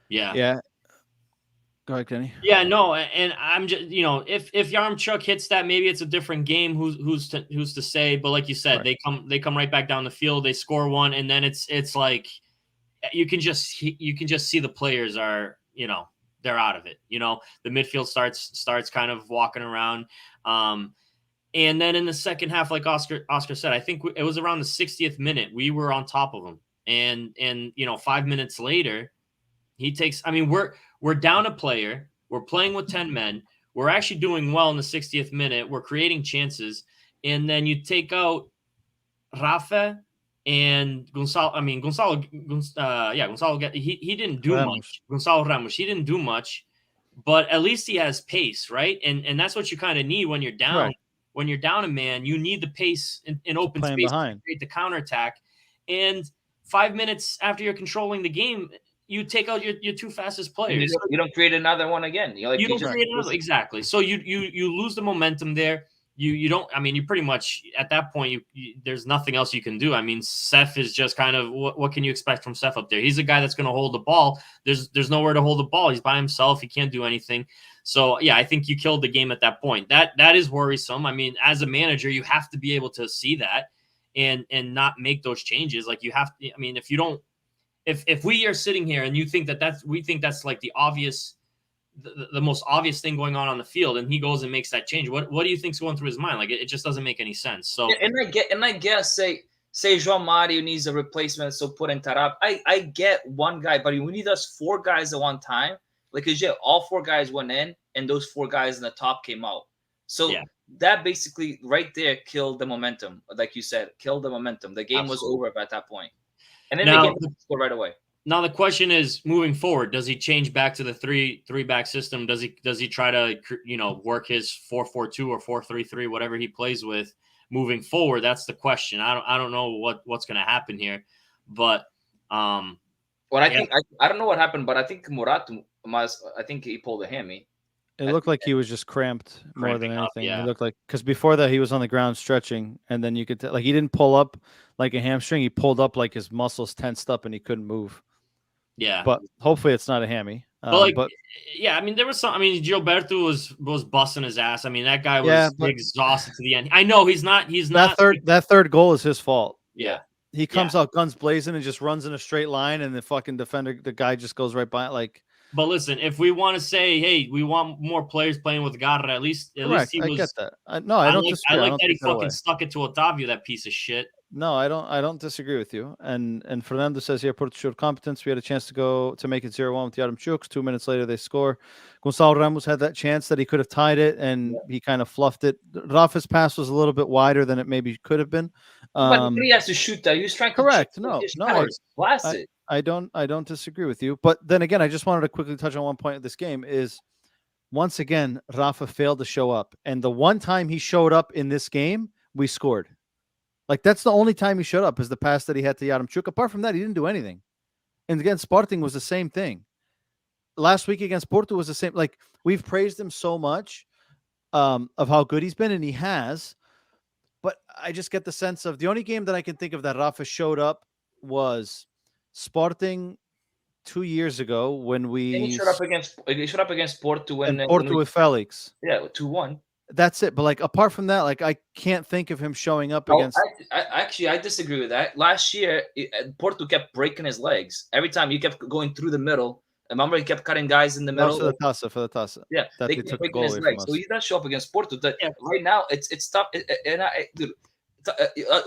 Yeah. Go ahead, Kenny. Yeah, no, and I'm just, if Yaremchuk hits that, maybe it's a different game. Who's to say? But like you said, they come right back down the field. They score 1, and then it's like you can just see the players are they're out of it. The midfield starts kind of walking around, and then in the second half, like Oscar said, I think it was around the 60th minute we were on top of them, and 5 minutes later, he takes. I mean, we're down a player. We're playing with 10 men. We're actually doing well in the 60th minute. We're creating chances. And then you take out Rafa and Gonzalo. I mean, Gonzalo, he didn't do much. Gonzalo Ramos, he didn't do much, but at least he has pace, right? And that's what you kind of need when you're down. Right. When you're down a man, you need the pace in open space to create the counterattack. And 5 minutes after you're controlling the game, you take out your 2 fastest players. You don't create another one again. You don't create another. Exactly. So you lose the momentum there. You don't. I mean, you pretty much at that point. There's nothing else you can do. I mean, Seth is just kind of what can you expect from Seth up there? He's a guy that's going to hold the ball. There's nowhere to hold the ball. He's by himself. He can't do anything. So yeah, I think you killed the game at that point. That is worrisome. I mean, as a manager, you have to be able to see that and not make those changes. Like you have to. I mean, if you don't. If we are sitting here and you think we think that's like the obvious, the most obvious thing going on the field, and he goes and makes that change, what do you think's going through his mind? Like it just doesn't make any sense. So I guess say João Mario needs a replacement, so put in Tarap. I get one guy, but we need us 4 guys at one time. Like all 4 guys went in, and those 4 guys in the top came out. So that basically right there killed the momentum. Like you said, killed the momentum. The game was over at that point. And then they get the score right away. Now the question is, moving forward, does he change back to the 3-back system? Does he try to work his 4-4-2 or 4-3-3, whatever he plays with moving forward? That's the question. I don't know what's going to happen here, but I don't know what happened, but I think Morato I think he pulled a hammy. It looked like he was just cramped more than anything. It looked like, because before that he was on the ground stretching, and then you could like he didn't pull up like a hamstring. He pulled up like his muscles tensed up and he couldn't move. Yeah, but hopefully it's not a hammy. I mean, there was some. I mean, Gilberto was busting his ass. I mean, that guy was exhausted to the end. I know he's not. That third goal is his fault. Yeah, he comes out guns blazing and just runs in a straight line, and the fucking defender, the guy just goes right by it. Like, but listen, if we want to say, hey, we want more players playing with Garra, at least he was. I get that. I don't disagree. I like that he fucking stuck it to Otavio, that piece of shit. No, I don't disagree with you. And Fernando says here, Porto showed competence. We had a chance to make it 0-1 with Yaremchuk. 2 minutes later, they score. Gonzalo Ramos had that chance that he could have tied it, and he kind of fluffed it. Rafa's pass was a little bit wider than it maybe could have been. But he has to shoot that. He was trying to correct. Shoot. I don't disagree with you. But then again, I just wanted to quickly touch on one point of this game is, once again, Rafa failed to show up. And the one time he showed up in this game, we scored. Like, that's the only time he showed up, is the pass that he had to Yaremchuk. Apart from that, he didn't do anything. And against Sporting was the same thing. Last week against Porto was the same. Like, we've praised him so much of how good he's been, and he has. But I just get the sense of the only game that I can think of that Rafa showed up was Sporting 2 years ago when he showed up against Porto with Felix. Yeah, 2-1. That's it. But like, apart from that, like, I can't think of him showing up against. I disagree with that. Last year, Porto kept breaking his legs every time. He kept going through the middle. Remember, he kept cutting guys in the middle. For the Tassa. Yeah, they kept breaking his legs. So he does show up against Porto. Right now, it's tough. Dude,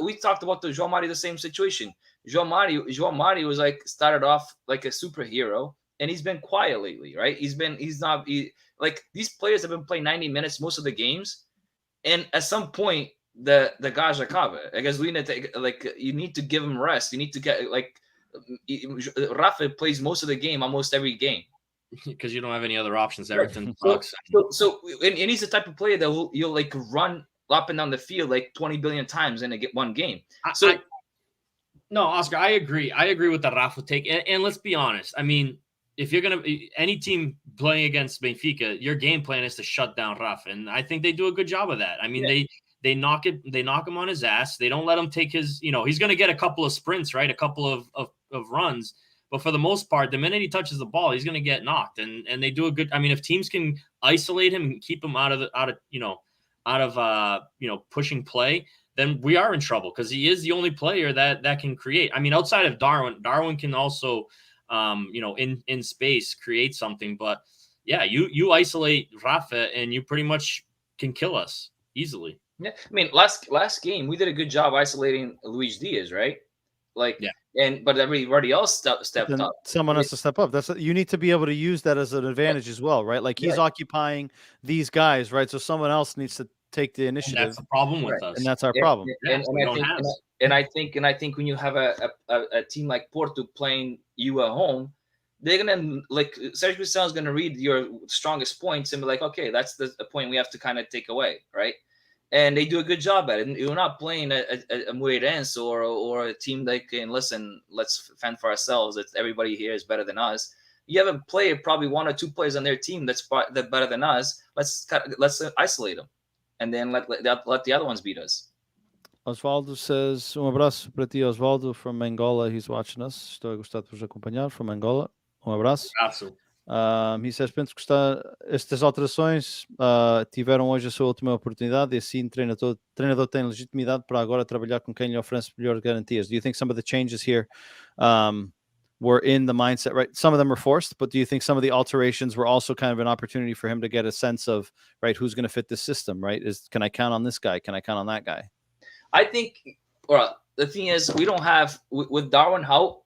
we talked about the João Mário, the same situation. João Mário was like started off like a superhero, and he's been quiet lately, right? Like these players have been playing 90 minutes most of the games, and at some point the guys are covered. I guess we need to you need to give him rest. You need to get Rafa plays most of the game, almost every game. Because you don't have any other options. Everton sucks. And he's the type of player that you'll like run up and down the field like 20 billion times in one game. No, Oscar, I agree. I agree with the Rafa take. And let's be honest. I mean, if you're gonna any team playing against Benfica, your game plan is to shut down Rafa, and I think they do a good job of that. I mean, they knock him on his ass. They don't let him take his. He's gonna get a couple of sprints, right? A couple of runs. But for the most part, the minute he touches the ball, he's going to get knocked, and they do a good. I mean, if teams can isolate him and keep him out of pushing play, then we are in trouble because he is the only player that can create. I mean, outside of Darwin can also, in space create something. But yeah, you isolate Rafa and you pretty much can kill us easily. Yeah, I mean, last game we did a good job isolating Luis Diaz, right? But everybody else stepped up. Someone has to step up. You need to be able to use that as an advantage as well, right? Like he's occupying these guys, right? So someone else needs to take the initiative. And that's the problem with us, and that's our problem. And I think when you have a team like Porto playing you at home, they're gonna Sergio Conceição is gonna read your strongest points and be like, okay, that's the point we have to kind of take away, right? And they do a good job at it. And you're not playing a Moreirense or a team that can listen. Let's fend for ourselves. Everybody here is better than us. You have a player, probably one or two players on their team that's better than us. Let's isolate them, and then let the other ones beat us. Osvaldo says, abraço para ti, Osvaldo, from Angola. He's watching us. Estou a gostar de vos acompanhar from Angola. Abraço. He says, penso que estas alterações tiveram hoje a sua última oportunidade e assim o treinador tem legitimidade para agora trabalhar com quem lhe oferece melhores garantias. Do you think some of the changes here were in the mindset, right? Some of them were forced, but do you think some of the alterations were also kind of an opportunity for him to get a sense of, right, who's going to fit this system, right? Can I count on this guy? Can I count on that guy? I think, the thing is, we don't have, with Darwin Hout,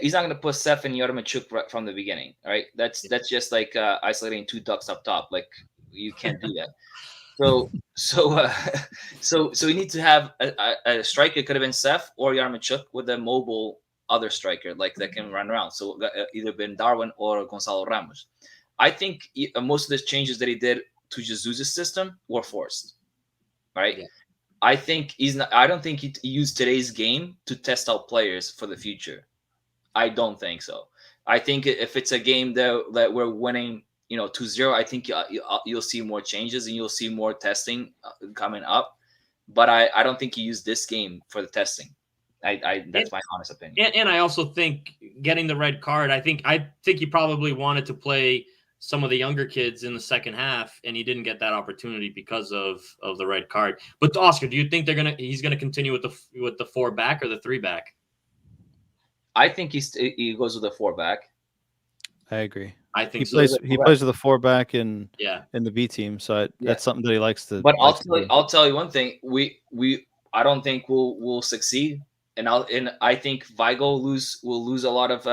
he's not going to put Seth and Yaremchuk right from the beginning, right? That's just like isolating two ducks up top. Like you can't do that. So we need to have a striker. Could have been Seth or Yaremchuk with a mobile other striker like that can run around. So either been Darwin or Gonzalo Ramos. I think most of the changes that he did to Jesus' system were forced, right? Yeah. I don't think he used today's game to test out players for the future. I don't think so. I think if it's a game that we're winning, 2-0, I think you'll see more changes and you'll see more testing coming up. But I don't think he used this game for the testing. That's my honest opinion. And I also think getting the red card, I think he probably wanted to play some of the younger kids in the second half, and he didn't get that opportunity because of the red card. But Oscar, do you think he's gonna continue with the 4-back or the 3-back? I think he goes with a 4-back. I agree. I think he plays with a 4-back in the B team, so that's something that he likes to. But I'll tell you one thing: I don't think we'll succeed, and I think Weigl will lose a lot of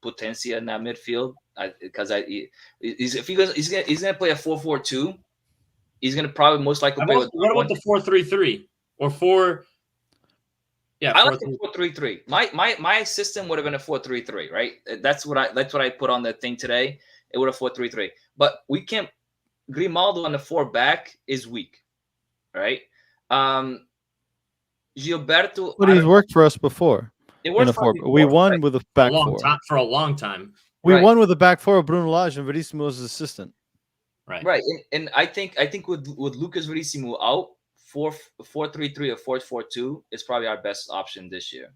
potencia in that midfield because he's gonna play a 4-4-2. He's gonna probably most likely play with. What about the 4-3-3 or 4? Yeah, I like the 4-3-3. My system would have been a 4-3-3, right? That's what I put on the thing today. It would have 4-3-3. But we can't. Grimaldo on the 4-back is weak, right? Gilberto. But he's worked for us before. It worked for us. We won with a back four for a long time. We won with a back four of Bruno Lage and Verissimo was his assistant. Right. And I think with Lucas Verissimo out, 4-3-3 or 4-4-2 is probably our best option this year.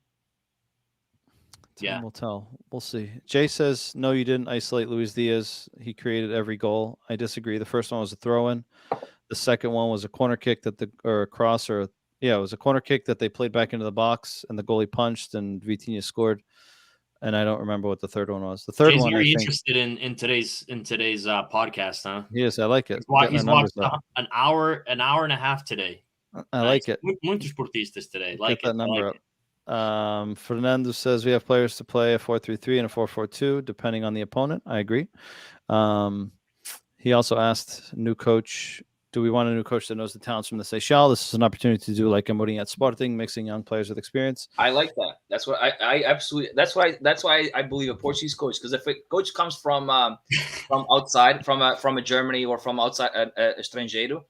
We'll tell. We'll see. Jay says, no, you didn't isolate Luis Diaz. He created every goal. I disagree. The first one was a throw-in. The second one was a corner kick it was a corner kick that they played back into the box and the goalie punched and Vitinha scored. and I don't remember what the third one was. The third Jay's one, very I think, interested in today's podcast, huh? yes, I like it. He's watched an hour and a half today. I like it. Muitos sportistas today. Get that number up. Fernando says we have players to play a 4-3-3 and a 4-4-2, depending on the opponent. I agree. He also asked, new coach, do we want a new coach that knows the talents from the Seychelles? This is an opportunity to do like Amorim at Sporting, mixing young players with experience. I like that. That's what I absolutely. That's why I believe a Portuguese coach, because if a coach comes from outside, from a Germany or from outside estrangeiro,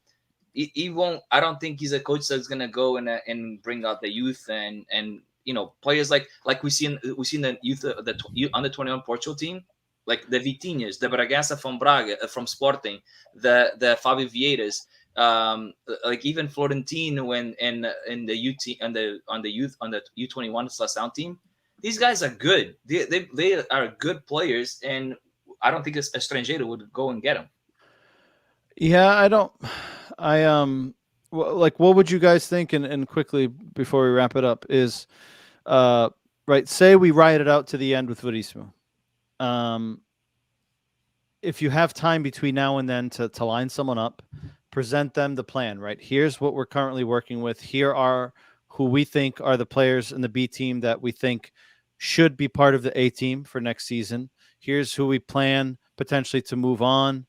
he won't. I don't think he's a coach that's gonna go and bring out the youth and players like we see in the youth the under 21 Portugal team, like the Vitinhas, the Bragança from Braga, from Sporting, the Fabio Vieiras, like even Florentino when in the UT on the U21 Seleção team. These guys are good. They are good players, and I don't think a estrangeiro would go and get them. Yeah, I don't. Like, what would you guys think? And quickly before we wrap it up, is right. Say we ride it out to the end with Veríssimo. If you have time between now and then to line someone up, present them the plan, right? Here's what we're currently working with. Here are who we think are the players in the B team that we think should be part of the A team for next season. Here's who we plan potentially to move on,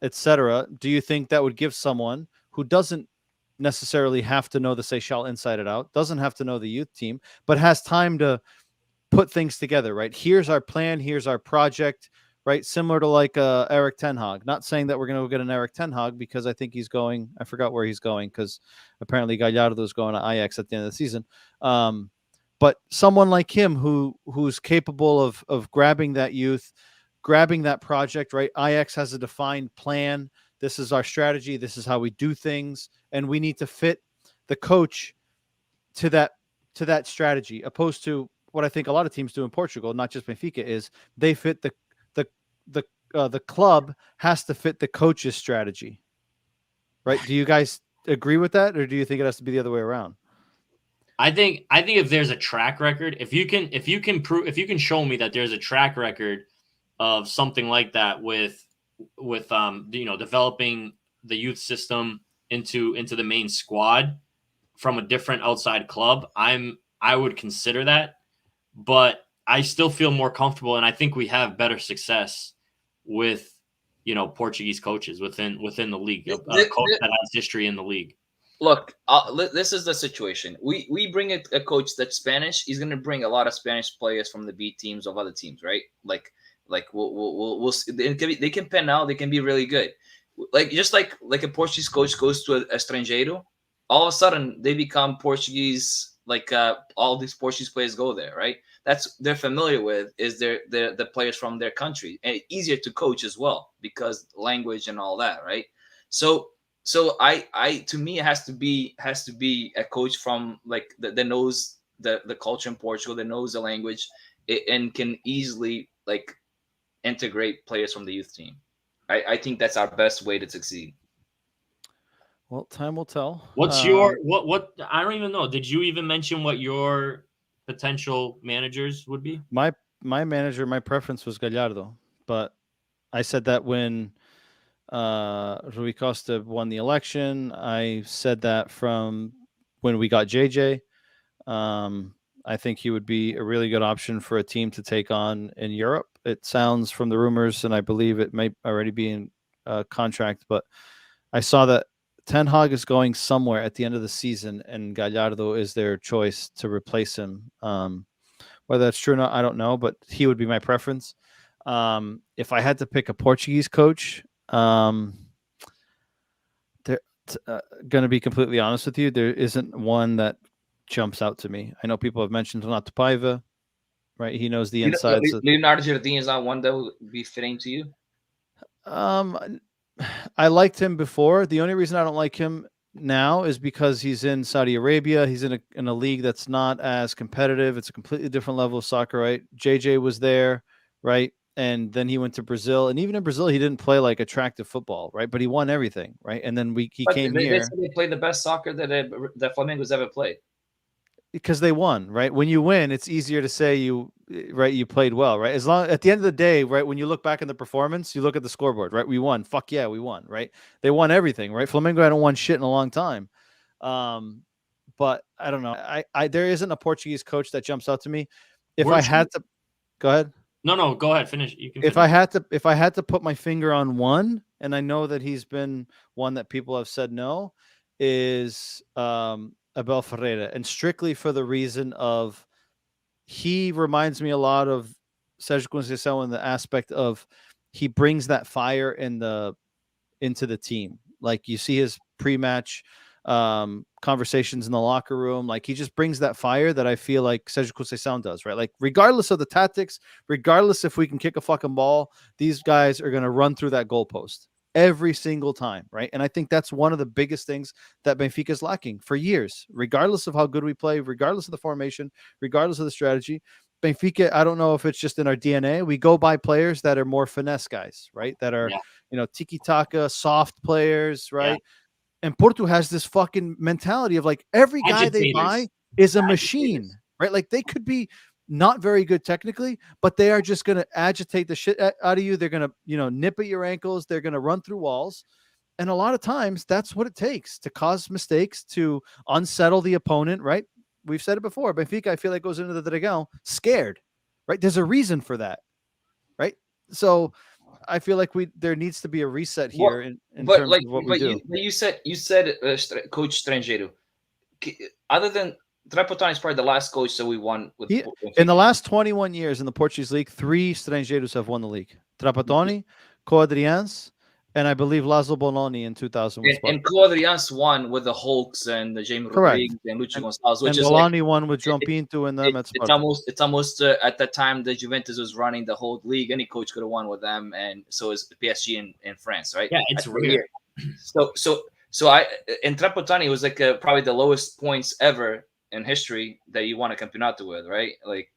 etc. Do you think that would give someone who doesn't necessarily have to know the Seychelles inside and out, doesn't have to know the youth team, but has time to put things together, right? Here's our plan. Here's our project, right? Similar to like Erik ten Hag. Not saying that we're going to go get an Erik ten Hag, because I think he's going, I forgot where he's going, because apparently Gallardo's going to Ajax at the end of the season. But someone like him who's capable of grabbing that youth, grabbing that project, right? Ajax has a defined plan. This is our strategy. This is how we do things. And we need to fit the coach to that strategy, opposed to what I think a lot of teams do in Portugal, not just Benfica, is they fit the club has to fit the coach's strategy, right? Do you guys agree with that, or do you think it has to be the other way around? I think if there's a track record, if you can show me that there's a track record of something like that with developing the youth system into the main squad from a different outside club, I would consider that. But I still feel more comfortable, and I think we have better success with Portuguese coaches within the league, a coach that has history in the league. Look, this is the situation. We bring a coach that's Spanish. He's going to bring a lot of Spanish players from the B teams of other teams, right? Like we'll they can pen out. They can be really good. Like just like a Portuguese coach goes to a estrangeiro, all of a sudden they become Portuguese. Like all these Portuguese players go there, right? That's they're familiar with is the players from their country, and easier to coach as well because language and all that, right? So I to me it has to be a coach from like that knows the culture in Portugal, that knows the language, and can easily like integrate players from the youth team. I think that's our best way to succeed. Well, time will tell. What's your what? I don't even know. Did you even mention what your potential managers would be? My manager, my preference was Gallardo, but I said that when Rui Costa won the election. I said that from when we got JJ. I think he would be a really good option for a team to take on in Europe. It sounds from the rumors, and I believe it may already be in contract, but I saw that Ten Hag is going somewhere at the end of the season, and Gallardo is their choice to replace him. Whether that's true or not, I don't know, but he would be my preference. If I had to pick a Portuguese coach, they're going to be completely honest with you, there isn't one that jumps out to me. I know people have mentioned Renato Paiva, right? He knows the insides. Leonardo Jardim is not one that would be fitting to you? I liked him before. The only reason I don't like him now is because he's in Saudi Arabia. He's in a league that's not as competitive. It's a completely different level of soccer, right? JJ was there, right? And then he went to Brazil. And even in Brazil, he didn't play like attractive football, right? But he won everything, right? And then he came here. They played the best soccer that Flamengo's ever played. because they won, right? When you win, it's easier to say you played well, right? As long at the end of the day, right? When you look back in the performance, you look at the scoreboard, right? We won. Fuck yeah, we won, right? They won everything, right? Flamengo hadn't won shit in a long time. But I don't know. I there isn't a Portuguese coach that jumps out to me. If I had to, go ahead. No, go ahead. Finish. You can. If I had to put my finger on one, and I know that he's been one that people have said no, is Abel Ferreira, and strictly for the reason of he reminds me a lot of Sérgio Conceição in the aspect of he brings that fire into the team. Like you see his pre-match conversations in the locker room, like he just brings that fire that I feel like Sérgio Conceição does, right? Like regardless of the tactics, regardless if we can kick a fucking ball, these guys are going to run through that goalpost every single time, right? And I think that's one of the biggest things that Benfica is lacking for years, regardless of how good we play, regardless of the formation, regardless of the strategy. Benfica, I don't know if it's just in our DNA. We go by players that are more finesse guys, right? That are, tiki-taka, soft players, right? Yeah. And Porto has this fucking mentality of like every guy they buy is a machine, right? Like they could be not very good technically, but they are just going to agitate the shit out of you. They're going to, nip at your ankles. They're going to run through walls. And a lot of times that's what it takes to cause mistakes, to unsettle the opponent, right? We've said it before. Benfica, I feel like, goes into the Dragão scared, right? There's a reason for that, right? So I feel like there needs to be a reset here in terms of what we do. You said coach Estrangeiro. Other than Trapattoni is probably the last coach that we won with. In the last 21 years in the Portuguese league, 3 Estrangeiros have won the league. Trapattoni, Coadrians, and I believe Laszlo Bononi in 2000. And Coadrians won with the Hulks and the James Rodrigues and Lucho Gonçalves, which is Boloni won with João Pinto and them. It's almost at that time the Juventus was running the whole league. Any coach could have won with them, and so is the PSG in France, right? Yeah, it's weird. So I in Trapattoni it was like probably the lowest points ever in history that you won a campeonato with, right? Like,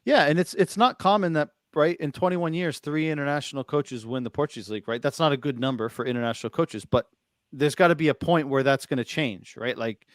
yeah, and it's not common that. Right, in 21 years, 3 international coaches win the Portuguese league, right? That's not a good number for international coaches, but there's got to be a point where that's going to change, right? Like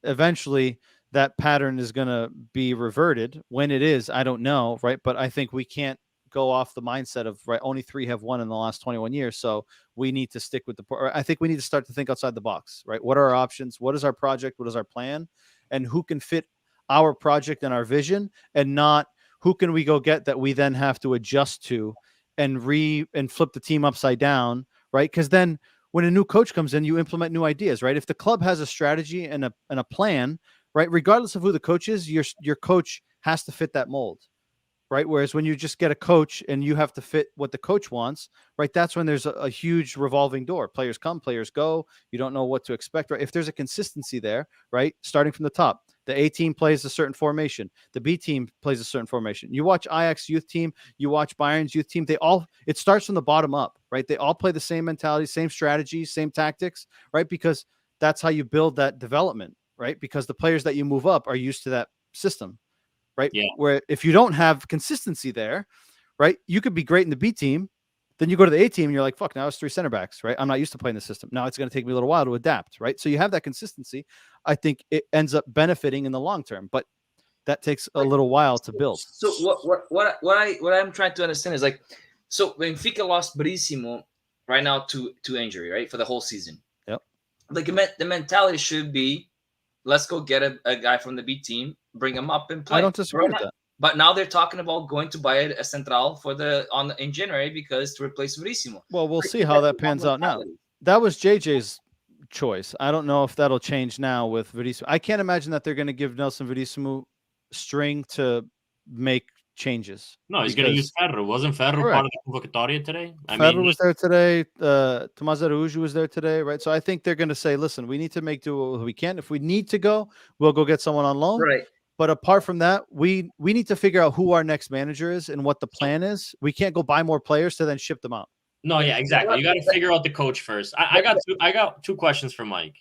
eventually that pattern is going to be reverted. When it is, I don't know, right? But I think we can't go off the mindset of, right, only 3 have won in the last 21 years. So we need to stick with I think we need to start to think outside the box, right? What are our options? What is our project? What is our plan? And who can fit our project and our vision, and not who can we go get that we then have to adjust to and flip the team upside down, right? Because then when a new coach comes in, you implement new ideas, right? If the club has a strategy and a plan, right, regardless of who the coach is, your coach has to fit that mold, right? Whereas when you just get a coach and you have to fit what the coach wants, right, that's when there's a huge revolving door. Players come, players go. You don't know what to expect, right? If there's a consistency there, right, starting from the top, the A team plays a certain formation. The B team plays a certain formation. You watch Ajax youth team, you watch Bayern's youth team. It starts from the bottom up, right? They all play the same mentality, same strategy, same tactics, right? Because that's how you build that development, right? Because the players that you move up are used to that system, right? Yeah. Where if you don't have consistency there, right, you could be great in the B team. Then you go to the A team and you're like, fuck, now it's 3 center backs, right? I'm not used to playing the system. Now it's going to take me a little while to adapt, right? So you have that consistency. I think it ends up benefiting in the long term, but that takes a little while to build. So what I'm trying to understand is like, so Benfica lost Bríssimo right now to injury, right, for the whole season. Yep. Like the mentality should be, let's go get a guy from the B team, bring him up and play. I don't disagree with that. But now they're talking about going to buy a central in January because to replace Verissimo. Well, we'll see how that pans out now. That was JJ's choice. I don't know if that'll change now with Verissimo. I can't imagine that they're going to give Nelson Verissimo string to make changes. No, he's going to use Ferro. Wasn't Ferro part of the convocatoria today? Ferro was there today. Tomás Araújo was there today, right? So I think they're going to say, listen, we need to make do what we can. If we need to go, we'll go get someone on loan. Right. But apart from that, we need to figure out who our next manager is and what the plan is. We can't go buy more players to then ship them out. No, yeah, exactly. You got to figure out the coach first. I got 2 questions for Mike.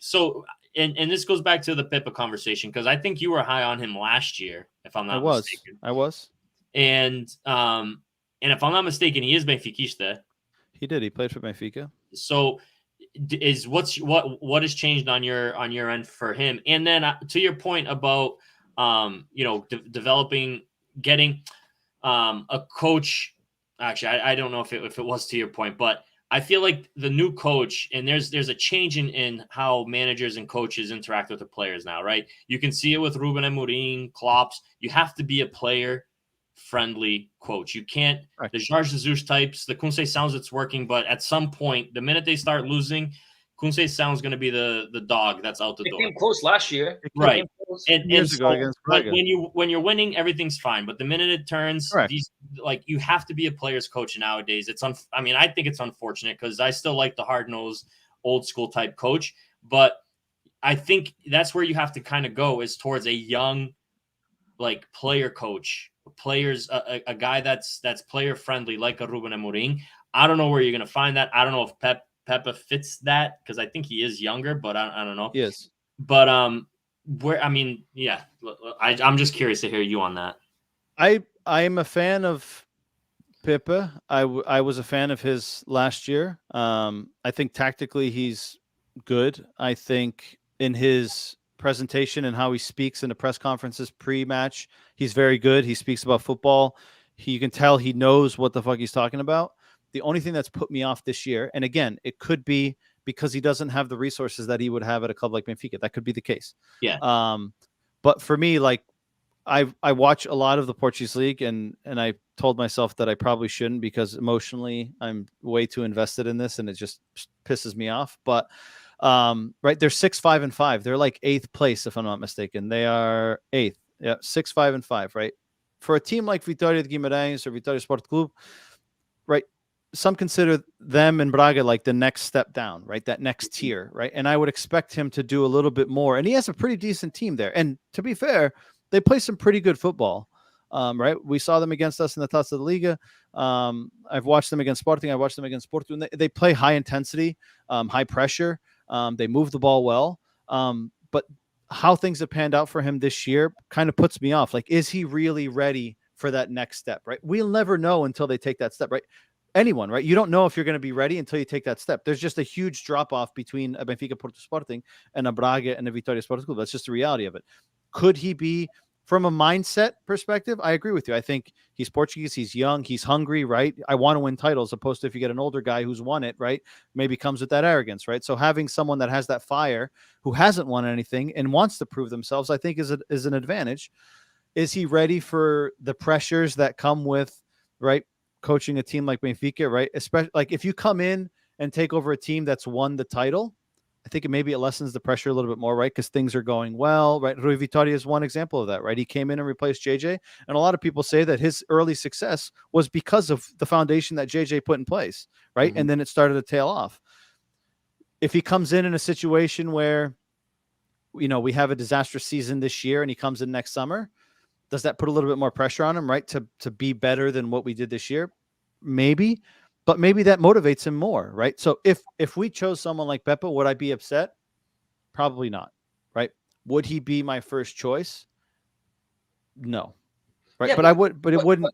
So, and this goes back to the Pippa conversation, because I think you were high on him last year, if I'm not mistaken. I was. And if I'm not mistaken, he is Benfiquista. He did. He played for Benfica. So is what has changed on your end for him? And then to your point about developing, getting a coach. Actually, I don't know if it was to your point, but I feel like the new coach, and there's a change in how managers and coaches interact with the players now, right? You can see it with Ruben Amorim, Klopp's. You have to be a player-friendly coach. You can't Right. the Jorge Jesus types. The Kunsei sounds it's working, but at some point, the minute they start losing, Kunsei sounds going to be the dog that's out the It door. came close last year, Right? And Years ago so against Braga. when you're winning, everything's fine. But the minute it turns, Correct. you have to be a player's coach nowadays. I think it's unfortunate because I still like the hard-nosed, old-school type coach. But I think that's where you have to kind of go is towards a young, like, player coach, a guy that's player-friendly, like a Ruben Amorim. I don't know where you're going to find that. I don't know if Pepe fits that because I think he is younger, but I don't know. Yes. But I'm just curious to hear you on that. I am a fan of Pepe. I was a fan of his last year. I think tactically he's good. I think in his presentation and how he speaks in the press conferences pre-match, he's very good. He speaks about football. You can tell he knows what the fuck he's talking about. The only thing that's put me off this year, and again, it could be because he doesn't have the resources that he would have at a club like Benfica. That could be the case. Yeah. But for me, like, I watch a lot of the Portuguese league, and I told myself that I probably shouldn't because emotionally I'm way too invested in this, and it just pisses me off. But right, they're 6-5-5. They're like 8th place, if I'm not mistaken. They are 8th. Yeah, 6-5-5. Right, for a team like Vitória de Guimarães or Vitória Sport Clube, right. Some consider them and Braga like the next step down, right? That next tier, right? And I would expect him to do a little bit more. And he has a pretty decent team there. And to be fair, they play some pretty good football, right? We saw them against us in the Taça da Liga. I've watched them against Sporting. I've watched them against Porto. And they play high intensity, high pressure. They move the ball well. But how things have panned out for him this year kind of puts me off. Like, is he really ready for that next step, right? We'll never know until they take that step, right? Anyone, right? You don't know if you're going to be ready until you take that step. There's just a huge drop-off between a Benfica Porto Sporting and a Braga and a Vitória Sport Clube. That's just the reality of it. Could he be, from a mindset perspective? I agree with you. I think he's Portuguese, he's young, he's hungry, right? I want to win titles, opposed to if you get an older guy who's won it, right? Maybe comes with that arrogance, right? So having someone that has that fire, who hasn't won anything and wants to prove themselves, I think is an advantage. Is he ready for the pressures that come with, right, coaching a team like Benfica, right? Especially like if you come in and take over a team that's won the title, I think it lessens the pressure a little bit more, right? Because things are going well, right? Rui Vitória is one example of that, right? He came in and replaced JJ. And a lot of people say that his early success was because of the foundation that JJ put in place, right? Mm-hmm. And then it started to tail off. If he comes in a situation where, we have a disastrous season this year and he comes in next summer, does that put a little bit more pressure on him, right? To be better than what we did this year? Maybe, but maybe that motivates him more, right? So if we chose someone like Pepe, would I be upset? Probably not, right? Would he be my first choice? No, right? Yeah, but I would, but it wouldn't.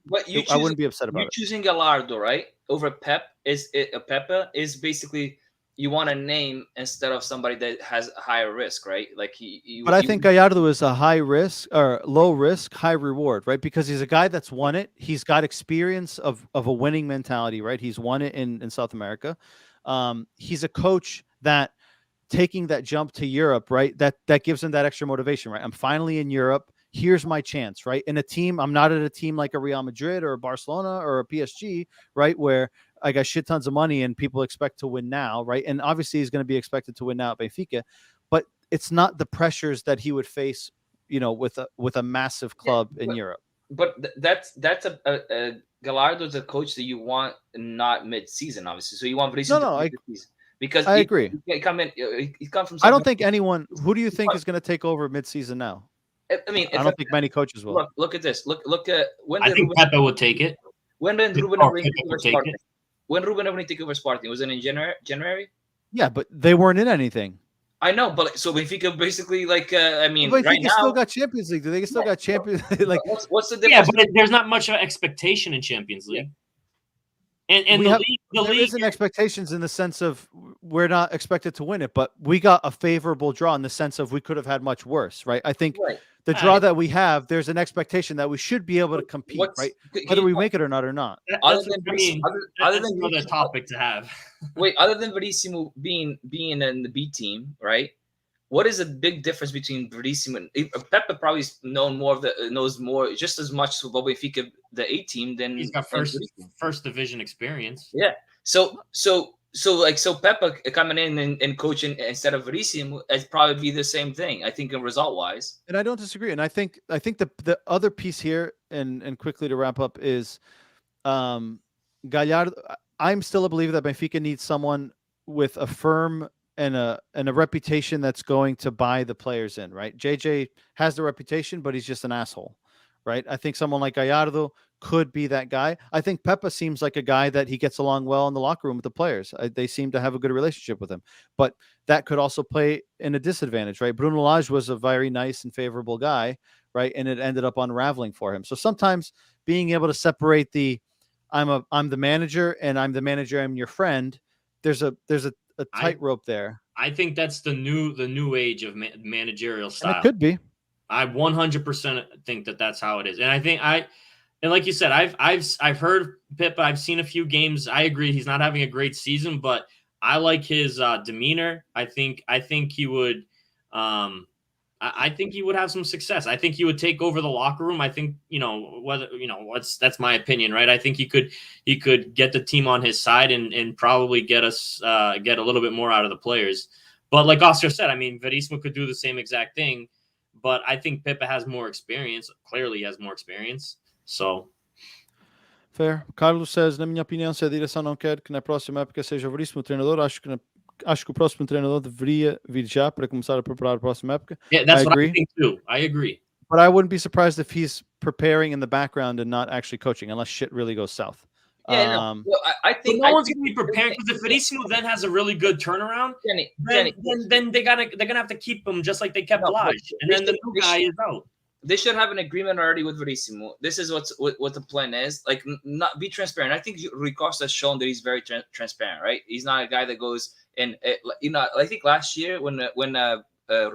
I wouldn't be upset about it. You're choosing Gallardo, right? Over Pepe Pepe is basically, you want a name instead of somebody that has a higher risk, right? Like But I think Gallardo is a high risk or low risk, high reward, right? Because he's a guy that's won it. He's got experience of a winning mentality, right? He's won it in South America. He's a coach that taking that jump to Europe, right? That gives him that extra motivation, right? I'm finally in Europe. Here's my chance, right? In a team, I'm not at a team like a Real Madrid or a Barcelona or a PSG, right? Where I got shit tons of money and people expect to win now, right? And obviously he's going to be expected to win now at Benfica, but it's not the pressures that he would face, with a massive club in Europe. But that's a Gallardo's a coach that you want not mid-season, obviously. So you want mid-season. Because I agree. He come from. I don't think anyone. Who do you think is going to take over mid-season now? I mean, I don't think many coaches will. Look at this. Look at when. I think Pepe would take it. When did Ruben Amorim take over Sporting? When Ruben Amorim take over Sporting? Was it in January? Yeah, but they weren't in anything. I know, but so Benfica basically Benfica right now still got Champions League. They still got Champions League. Like, what's the difference? Yeah, but there's not much expectation in Champions League. And there isn't expectations in the sense of we're not expected to win it, but we got a favorable draw in the sense of we could have had much worse, right? I think the draw that we have, there's an expectation that we should be able to compete, right? Whether we make it or not. That's another topic to have. Wait, other than Verissimo being in the B team, right? What is the big difference between Verissimo and Pepe? Probably knows more, just as much about Benfica, the A team, than he's got first division experience. Yeah. So Pepe coming in and coaching instead of Verissimo, it'd probably be the same thing. I think in result wise. And I don't disagree. And I think the other piece here, and quickly to wrap up, is Gallardo. I'm still a believer that Benfica needs someone with a firm and a reputation that's going to buy the players in, right? JJ has the reputation, but he's just an asshole, right? I think someone like Gallardo could be that guy. I think Pepe seems like a guy that he gets along well in the locker room with the players. They seem to have a good relationship with him, but that could also play in a disadvantage, right? Bruno Lage was a very nice and favorable guy, right? And it ended up unraveling for him. So sometimes being able to separate I'm the manager and I'm the manager, I'm your friend. There's a tightrope there. I think that's the new age of managerial style. And it could be. I 100% think that's how it is. And like you said, I've heard Pip. I've seen a few games. I agree he's not having a great season, but I like his demeanor. I think he would. I think he would have some success. I think he would take over the locker room. I think that's my opinion, right? I think he could get the team on his side and probably get a little bit more out of the players. But like Oscar said, I mean, Verissimo could do the same exact thing, but I think Pepe has more experience. Clearly, he has more experience. So. Fair. Carlos says, na minha opinião, se a direção não quer que na próxima época seja Verissimo o treinador, acho que o próximo treinador deveria vir já para começar a preparar a próxima época. Yeah, that's what I think too. I agree. But I wouldn't be surprised if he's preparing in the background and not actually coaching, unless shit really goes south. Yeah, well, I think no one's going to be prepared, because if Verissimo then has a really good turnaround, then they're gonna have to keep him just like they kept Lage, and then the new guy is out. They should have an agreement already with Verissimo. This is what the plan is. Like, not be transparent. I think Rui Costa has shown that he's very transparent, right? He's not a guy that goes and I think last year when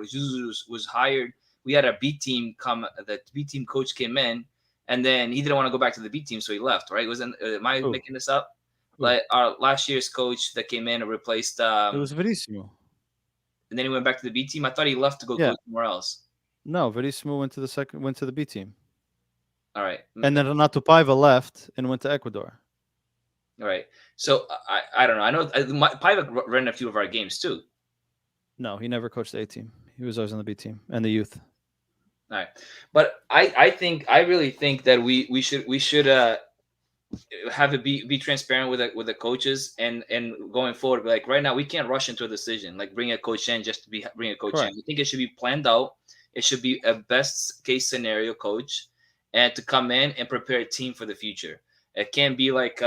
Jesus was hired, we had a B team come. The B team coach came in, and then he didn't want to go back to the B team, so he left. Right? Am I making this up? Like our last year's coach that came in and replaced. It was Verissimo. And then he went back to the B team. I thought he left to go coach somewhere else. No, Verissimo went to the B team. All right. And then Renato Paiva left and went to Ecuador. All right. So I don't know. I know Paiva ran a few of our games too. No, he never coached the A team. He was always on the B team and the youth. All right. But I really think that we should have it be transparent with the coaches and going forward. Like right now, we can't rush into a decision. Like bring a coach in just to bring a coach in. I think it should be planned out. It should be a best case scenario coach, and to come in and prepare a team for the future. It can't be like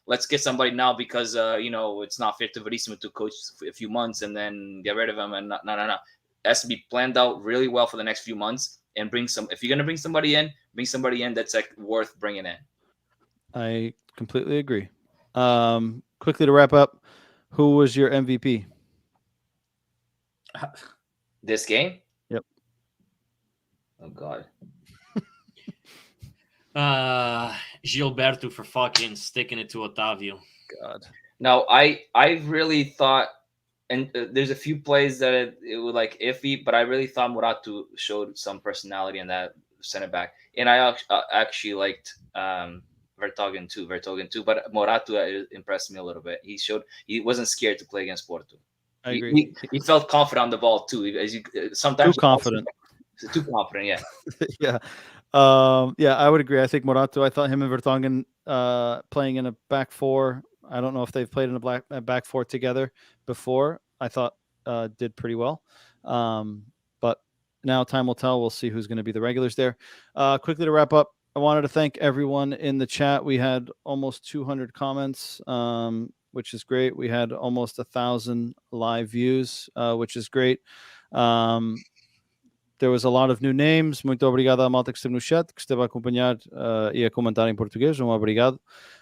let's get somebody now because it's not fair to Verissimo to coach for a few months and then get rid of him. And no. It has to be planned out really well for the next few months and if you're gonna bring somebody in that's like worth bringing in. I completely agree. Quickly to wrap up, who was your MVP? This game? Yep. Oh God. Gilberto for fucking sticking it to Otavio. God. No, I really thought, and there's a few plays that it was like iffy, but I really thought Morato showed some personality in that center back, and I actually liked Vertonghen too. But Morato impressed me a little bit. He wasn't scared to play against Porto. I agree. He felt confident on the ball too. Sometimes too confident. Too confident, yeah. Yeah. I would agree. I think Morato, I thought him and Vertonghen playing in a back four. I don't know if they've played in a back four together before. I thought did pretty well. But now time will tell. We'll see who's going to be the regulars there. Quickly to wrap up, I wanted to thank everyone in the chat. We had almost 200 comments, which is great. We had almost 1,000 live views, which is great. There was a lot of new names. Muito obrigado à malta que esteve no chat, que esteve a acompanhar e a comentar em português. Obrigado.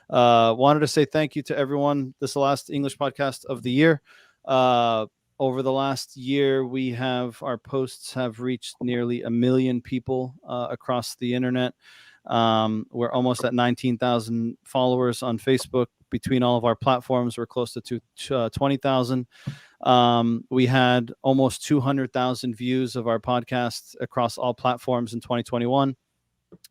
Wanted to say thank you to everyone. This is the last English podcast of the year. Over the last year, our posts have reached nearly 1 million people across the internet. We're almost at 19,000 followers on Facebook. Between all of our platforms, we're close to 20,000. We had almost 200,000 views of our podcast across all platforms in 2021.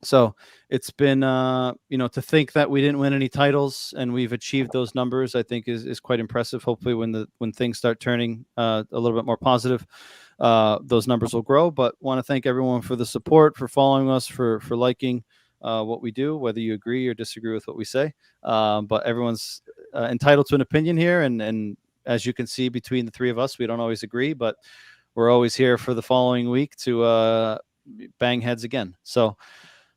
So it's been, to think that we didn't win any titles and we've achieved those numbers, I think is quite impressive. Hopefully when things start turning a little bit more positive, those numbers will grow. But want to thank everyone for the support, for following us, for liking what we do, whether you agree or disagree with what we say. But everyone's entitled to an opinion here. And as you can see, between the three of us, we don't always agree, but we're always here for the following week to bang heads again. So,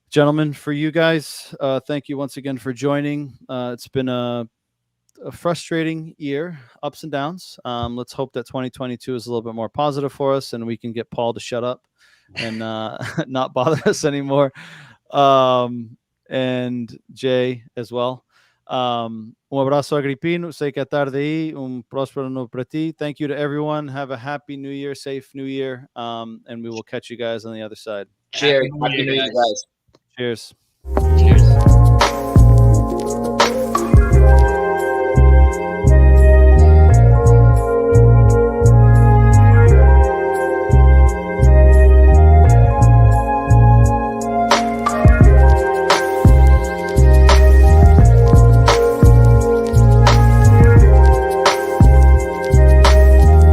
gentlemen, for you guys, thank you once again for joining. It's been a frustrating year, ups and downs. Let's hope that 2022 is a little bit more positive for us and we can get Paul to shut up and not bother us anymore. And Jay as well. Abraço Agripino, sei que é tarde aí, próspero ano para ti. Thank you to everyone. Have a happy new year, safe new year. And we will catch you guys on the other side. Cheers. Happy New Year, guys. Cheers. Cheers.